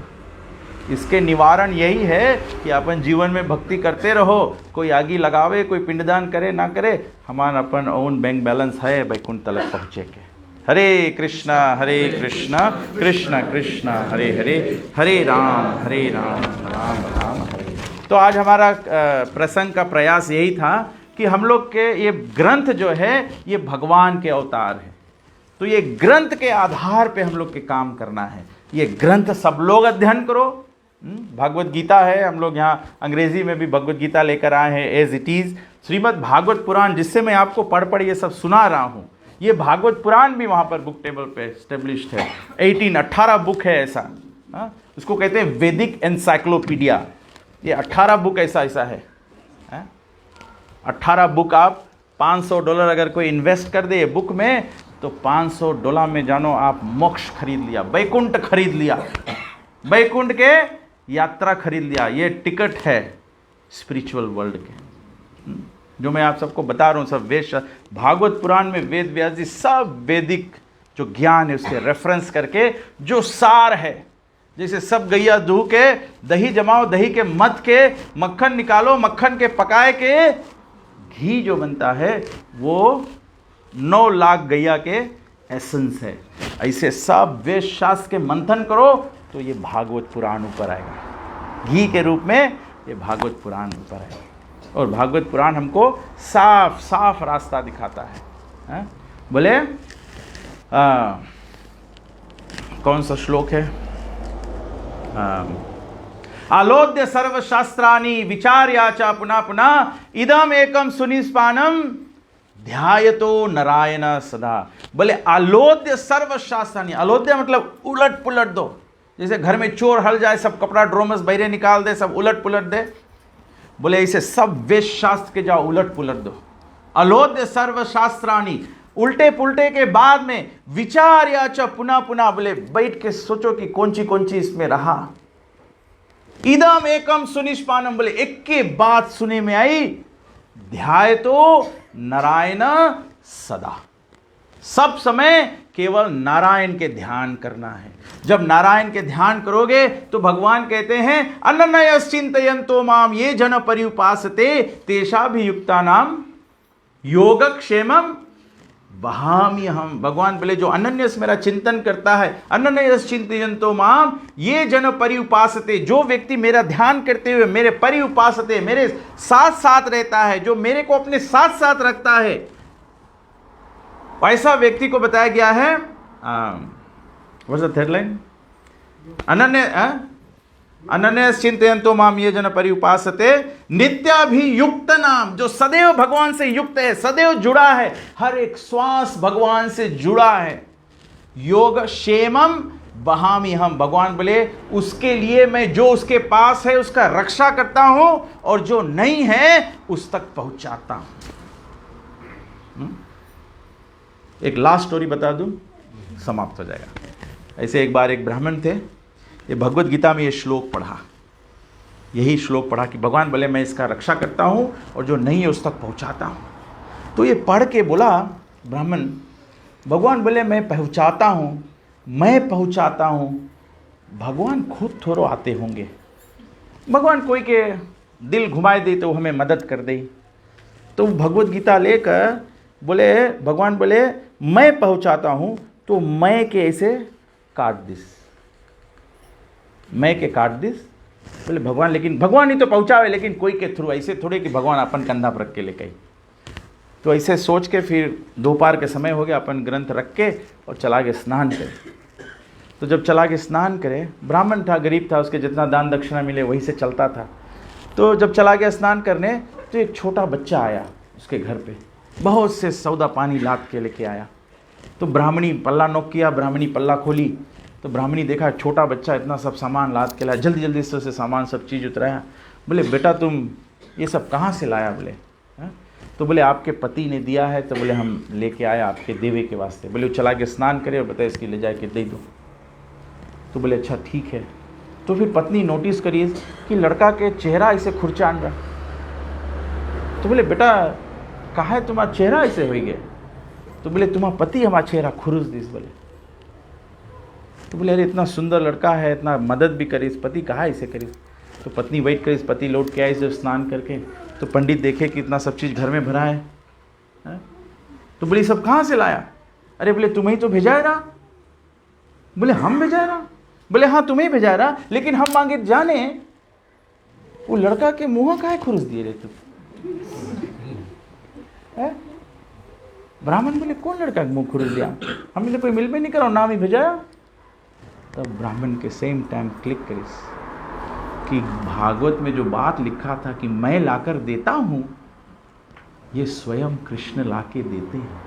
S1: इसके निवारण यही है कि अपन जीवन में भक्ति करते रहो। कोई आगे लगावे, कोई पिंडदान करे ना करे, हमारा अपन ओन बैंक बैलेंस है वैकुंठ तलक पहुँचे के। हरे कृष्णा कृष्ण कृष्ण हरे हरे, हरे राम राम राम हरे। तो आज हमारा प्रसंग का प्रयास यही था कि हम लोग के ये ग्रंथ जो है ये भगवान के अवतार है। तो ये ग्रंथ के आधार पे हम लोग के काम करना है। ये ग्रंथ सब लोग अध्ययन करो। भागवत गीता है, हम लोग यहाँ अंग्रेजी में भी भगवत गीता लेकर आए हैं as it is. Shrimad Bhagavata Purana जिससे मैं आपको पढ़ ये सब सुना रहा हूँ, ये भागवत पुराण भी वहाँ पर बुक टेबल पे एस्टेब्लिश्ड है। 18 बुक है ऐसा। उसको कहते हैं वैदिक एनसाइक्लोपीडिया। ये 18 बुक ऐसा है। 18 बुक आप $500 अगर कोई इन्वेस्ट कर दे बुक में तो $500 में जानो आप मोक्ष खरीद लिया, वैकुंठ खरीद लिया, वैकुंठ के यात्रा खरीद लिया। ये टिकट है स्पिरिचुअल वर्ल्ड के, जो मैं आप सबको बता रहा हूँ। सब वेद भागवत पुराण में वेद व्यास जी सब वैदिक जो ज्ञान है उसके रेफरेंस करके जो सार है, जैसे सब गैया दूह के दही जमाओ, दही के मध के मक्खन निकालो, मक्खन के पकाए के घी जो बनता है वो 9 लाख गैया के एसेंस है। ऐसे सब वेद शास्त्र के मंथन करो तो ये भागवत पुराण ऊपर आएगा। घी के रूप में ये भागवत पुराण ऊपर आएगा। और भागवत पुराण हमको साफ साफ रास्ता दिखाता है। बोले कौन सा श्लोक है? आलोद्य सर्वशास्त्राणि विचार्या च पुनः पुनः इदम एकम सुनिष्पानम ध्यायतो नारायण सदा। बोले आलोद्य सर्वशास्त्राणि, आलोद्य मतलब उलट पुलट दो। जैसे घर में चोर हल जाए, सब कपड़ा ड्रोमस बहरे निकाल दे, सब उलट पुलट दे। बोले ऐसे सब वेद शास्त्र के जाओ उलट पुलट दो। आलोद्य सर्वशास्त्राणि, उल्टे पुलटे के बाद में विचार्या च पुनः पुनः, बोले बैठ के सोचो कि कौन सी इसमें रहा। इदम एकम सुनिष्पानम, बोले एक के बात सुने में आई, ध्यायतो नारायण सदा, सब समय केवल नारायण के ध्यान करना है। जब नारायण के ध्यान करोगे तो भगवान कहते हैं अनन्यस चिंतयन्तो माम ये जन पर्युपासते तेषाभियुक्ता नाम योगक्षेमम वहामी हम। भगवान बोले जो अनन्यस मेरा चिंतन करता है, अनन्यस चिंतयन्तो माम ये जन परिउपासते, जो व्यक्ति मेरा ध्यान करते हुए मेरे परिउपासते, मेरे साथ साथ रहता है, जो मेरे को अपने साथ साथ रखता है, ऐसा व्यक्ति को बताया गया है। What's the third line? अनन्य चिंतयन्तो माम ये जन परिउपासते नित्याभियुक्त नाम, जो सदैव भगवान से युक्त है, सदैव जुड़ा है, हर एक श्वास भगवान से जुड़ा है। योग क्षेमम वहामी हम, भगवान बोले उसके लिए मैं जो उसके पास है उसका रक्षा करता हूं और जो नहीं है उस तक पहुंचाता हूं। एक लास्ट स्टोरी बता दूं। समाप्त हो जाएगा। ऐसे एक बार एक ब्राह्मण थे, ये भगवत गीता में ये श्लोक पढ़ा, यही श्लोक पढ़ा कि भगवान बोले मैं इसका रक्षा करता हूँ और जो नहीं है उस तक पहुँचाता हूँ। तो ये पढ़ के बोला ब्राह्मण, भगवान बोले मैं पहुँचाता हूँ, मैं पहुँचाता हूँ, भगवान खुद थोड़ो आते होंगे। भगवान कोई के दिल घुमाए दे तो हमें मदद कर दे। तो भगवत गीता लेकर बोले, भगवान बोले मैं पहुँचाता हूँ, तो मैं के ऐसे काट दिस, मैं के काट दिस। बोले भगवान, लेकिन भगवान ही तो पहुँचावे, लेकिन कोई के थ्रू, ऐसे थोड़े कि भगवान अपन कंधा पर रख के लेके। तो ऐसे सोच के फिर दोपहर के समय हो गया, अपन ग्रंथ रख के और चला गया स्नान करे। तो जब चला के स्नान करे, ब्राह्मण था, गरीब था, उसके जितना दान दक्षिणा मिले वहीं से चलता था। तो जब चला गया स्नान करने, तो एक छोटा बच्चा आया उसके घर पे, बहुत से सौदा पानी लाद के लेके आया। तो ब्राह्मणी पल्ला नोक किया, ब्राह्मणी पल्ला खोली, तो ब्राह्मणी देखा छोटा बच्चा इतना सब सामान लाद के लाया, जल्दी जल्दी से सामान सब चीज़ उतराया। बोले बेटा तुम ये सब कहाँ से लाया? बोले हाँ? तो बोले आपके पति ने दिया है। तो बोले हम लेके आया आपके देवे के वास्ते। बोले चला के स्नान करे और बताए इसकी ले जा के दे दो। तो बोले अच्छा ठीक है। तो फिर पत्नी नोटिस करिए कि लड़का के चेहरा ऐसे खुरचान रहा। तो बोले बेटा कहाँ है तुम्हारा चेहरा ऐसे हो गया? तो बोले तुम्हारा पति हमारा चेहरा खुरुस दिस। बोले तो बोले अरे इतना सुंदर लड़का है, इतना मदद भी करे, इस पति कहाँ ऐसे करे? तो पत्नी वेट करी, इस पति लौट के आए जब स्नान करके। तो पंडित देखे कि इतना सब चीज़ घर में भरा है। तो बोले सब कहाँ से लाया? अरे बोले तुम्हें ही तो भेजा है ना। बोले हम भेजा रहा? बोले हाँ तुम्हें ही भेजा रहा, लेकिन हम मांगे जाने वो लड़का के मुँह काहे खुरुस दिए रहे तुम? ब्राह्मण बोले कौन लड़का के मुँह खुरुस दिया? हमने कोई मिल भी नहीं करा, नाम ही भेजाया। तब ब्राह्मण के सेम टाइम क्लिक करिस कि भागवत में जो बात लिखा था कि मैं लाकर देता हूँ, ये स्वयं कृष्ण लाके देते हैं,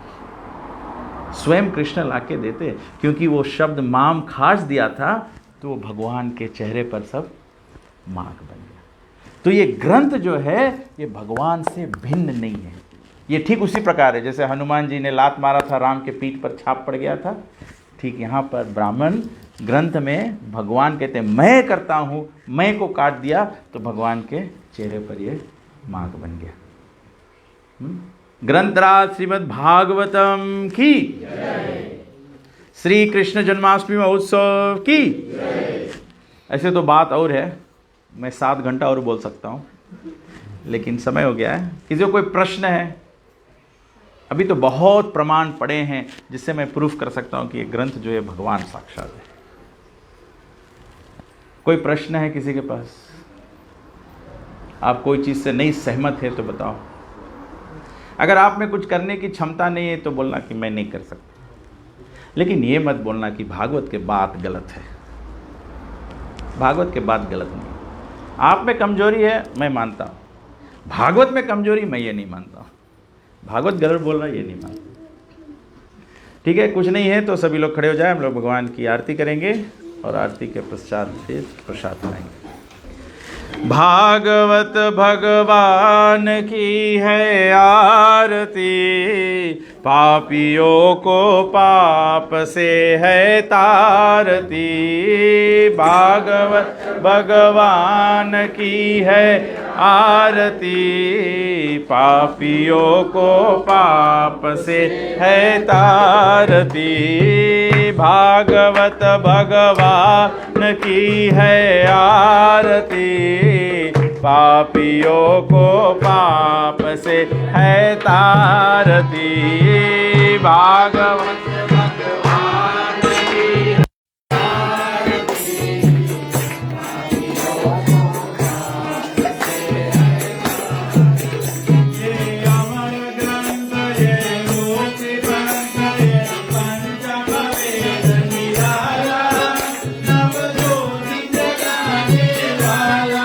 S1: स्वयं कृष्ण लाके देते हैं। क्योंकि वो शब्द माम खास दिया था तो वो भगवान के चेहरे पर सब मार्क बन गया। तो ये ग्रंथ जो है ये भगवान से भिन्न नहीं है। ये ठीक उसी प्रकार है जैसे हनुमान जी ने लात मारा था, राम के पीठ पर छाप पड़ गया था। ठीक यहाँ पर ब्राह्मण ग्रंथ में भगवान कहते हैं मैं करता हूँ, मैं को काट दिया तो भगवान के चेहरे पर ये मार्क बन गया। ग्रंथराज श्रीमद् भागवतम की, श्री कृष्ण जन्माष्टमी महोत्सव की। ऐसे तो बात और है, मैं 7 घंटा और बोल सकता हूँ, लेकिन समय हो गया है। किसी को कोई प्रश्न है? अभी तो बहुत प्रमाण पड़े हैं जिससे मैं प्रूफ कर सकता हूँ कि ये ग्रंथ जो है भगवान साक्षात है। कोई प्रश्न है किसी के पास? आप कोई चीज़ से नहीं सहमत है तो बताओ। अगर आप में कुछ करने की क्षमता नहीं है तो बोलना कि मैं नहीं कर सकता, लेकिन ये मत बोलना कि भागवत के बात गलत है। भागवत के बात गलत नहीं। आप में कमजोरी है मैं मानता हूँ, भागवत में कमजोरी मैं ये नहीं मानता हूँ। भागवत गलत बोल रहा है ये नहीं मानता। ठीक है, कुछ नहीं है तो सभी लोग खड़े हो जाए, हम लोग भगवान की आरती करेंगे और आरती के पश्चात से प्रसाद खाएंगे। भागवत भगवान की है आरती, पापियों को पाप से है तारती। भागवत भगवान की है आरती, पापियों को पाप से है तारती। भागवत भगवान की है आरती, पापियों को पाप से है तारती। भागवत भगवान की आरती, पापियों को पाप से है तारती। ये अमर ग्रंथ ये मुक्ति ग्रंथ ये पंचम वेद निराला, नव ज्योति जगाने वाला।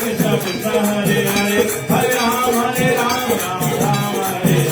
S2: Krishna Krishna Hare Hare Hare Ram Ram Hare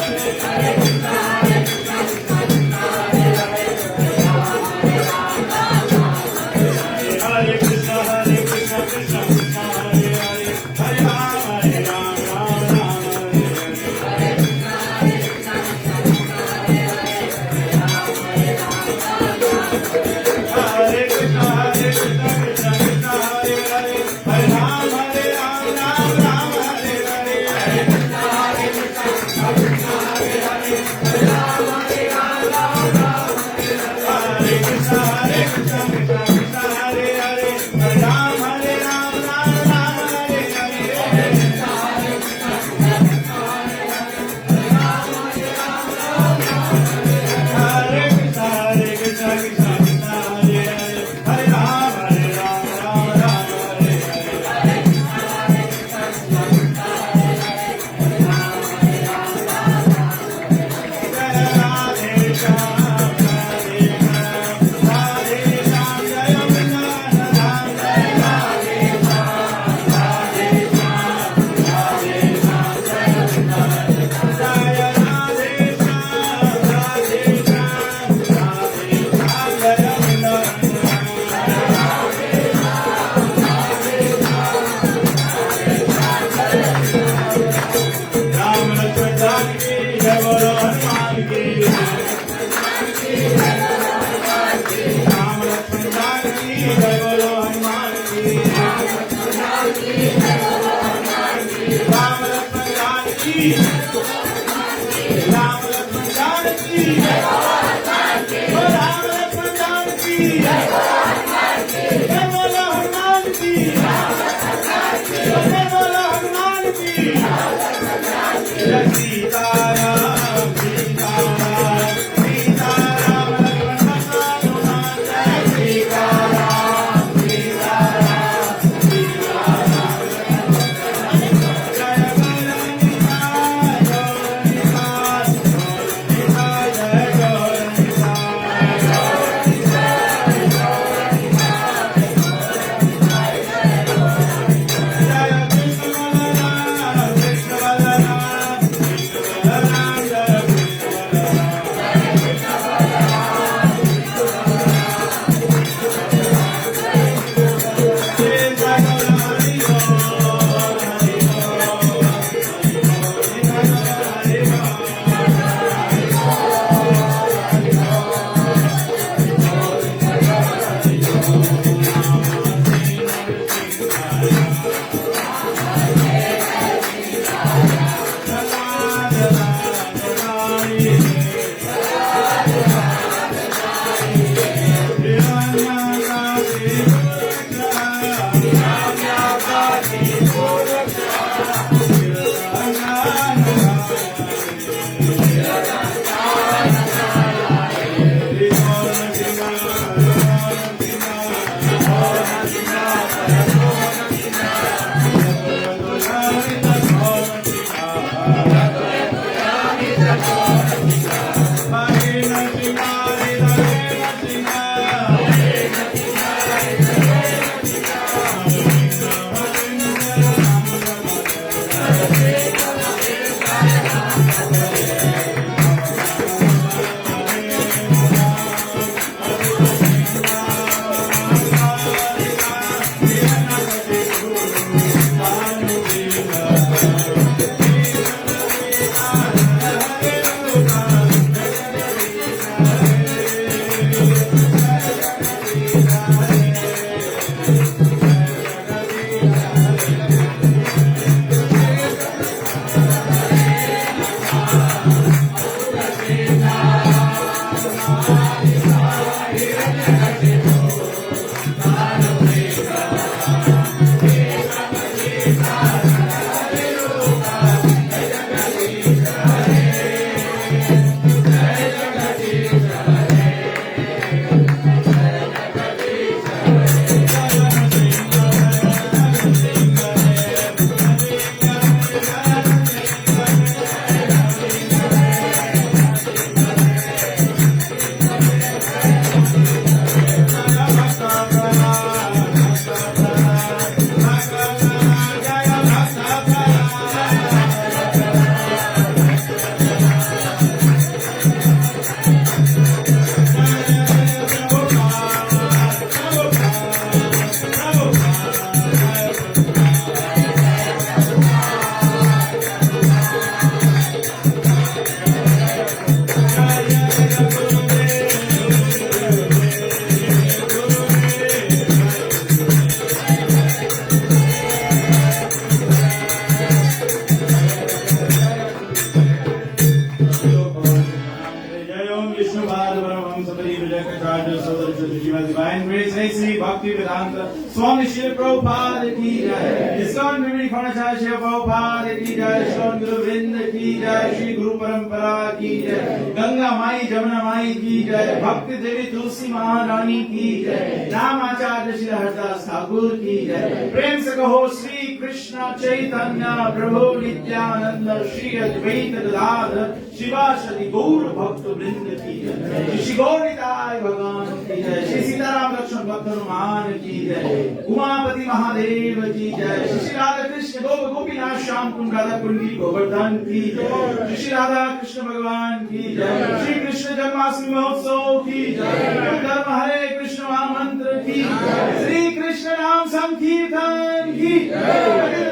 S1: grace ऐसी भक्ति वेदांत स्वामी श्री प्रभुपाद की जय। इस्कॉन विविध फणचार्य श्री प्रभुपाद की जय। इस्कॉन गुरु वृंद की जय। श्री गुरु परंपरा की जय। गंगा माई जमुना माई की जय। भक्ति देवी तुलसी महारानी की जय। नाम आचार्य श्री हरदास ठाकुर की जय। प्रेम से कहो श्री कृष्ण चैतन्य प्रभु नित्यानंद श्री अद्वैत गदाधर शिवासदि गौर भक्त वृंद की जय। श्री गौरीताय भगवान की जय। श्री सीताराम लक्ष्मण भक्त हनुमान की जय। उमापति महादेव की जय। श्री राधा कृष्ण गोपीनाथ श्याम कुंड राधा कुंडी गोवर्धन की जय। श्री राधा कृष्ण भगवान की जय। श्री कृष्ण जन्माष्टमी महोत्सव की जय। धर्म हरे कृष्ण महामंत्र की जय। श्री कृष्ण नाम संकीर्तन की जय।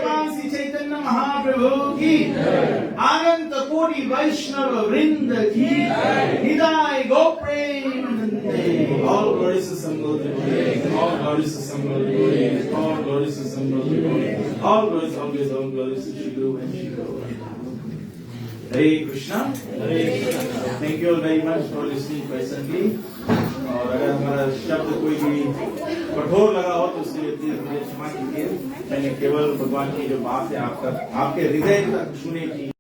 S1: चैतन्य महाप्रभु की अनंत कोटि वैष्णव वृंद की निदाय गोप्रेमानंदे। All glories to Sambodhi, all glories to Sambodhi, all glories to Sambodhi, all glories, always, all glories to Shilu and Shilu. Hare Krishna, Hare Krishna. Thank you all very much for listening patiently. और अगर हमारा शब्द कोई भी कठोर लगा हो तो उसके लिए मुझे क्षमा कीजिए। मैंने केवल भगवान की जो बात है आपके हृदय तक सुने की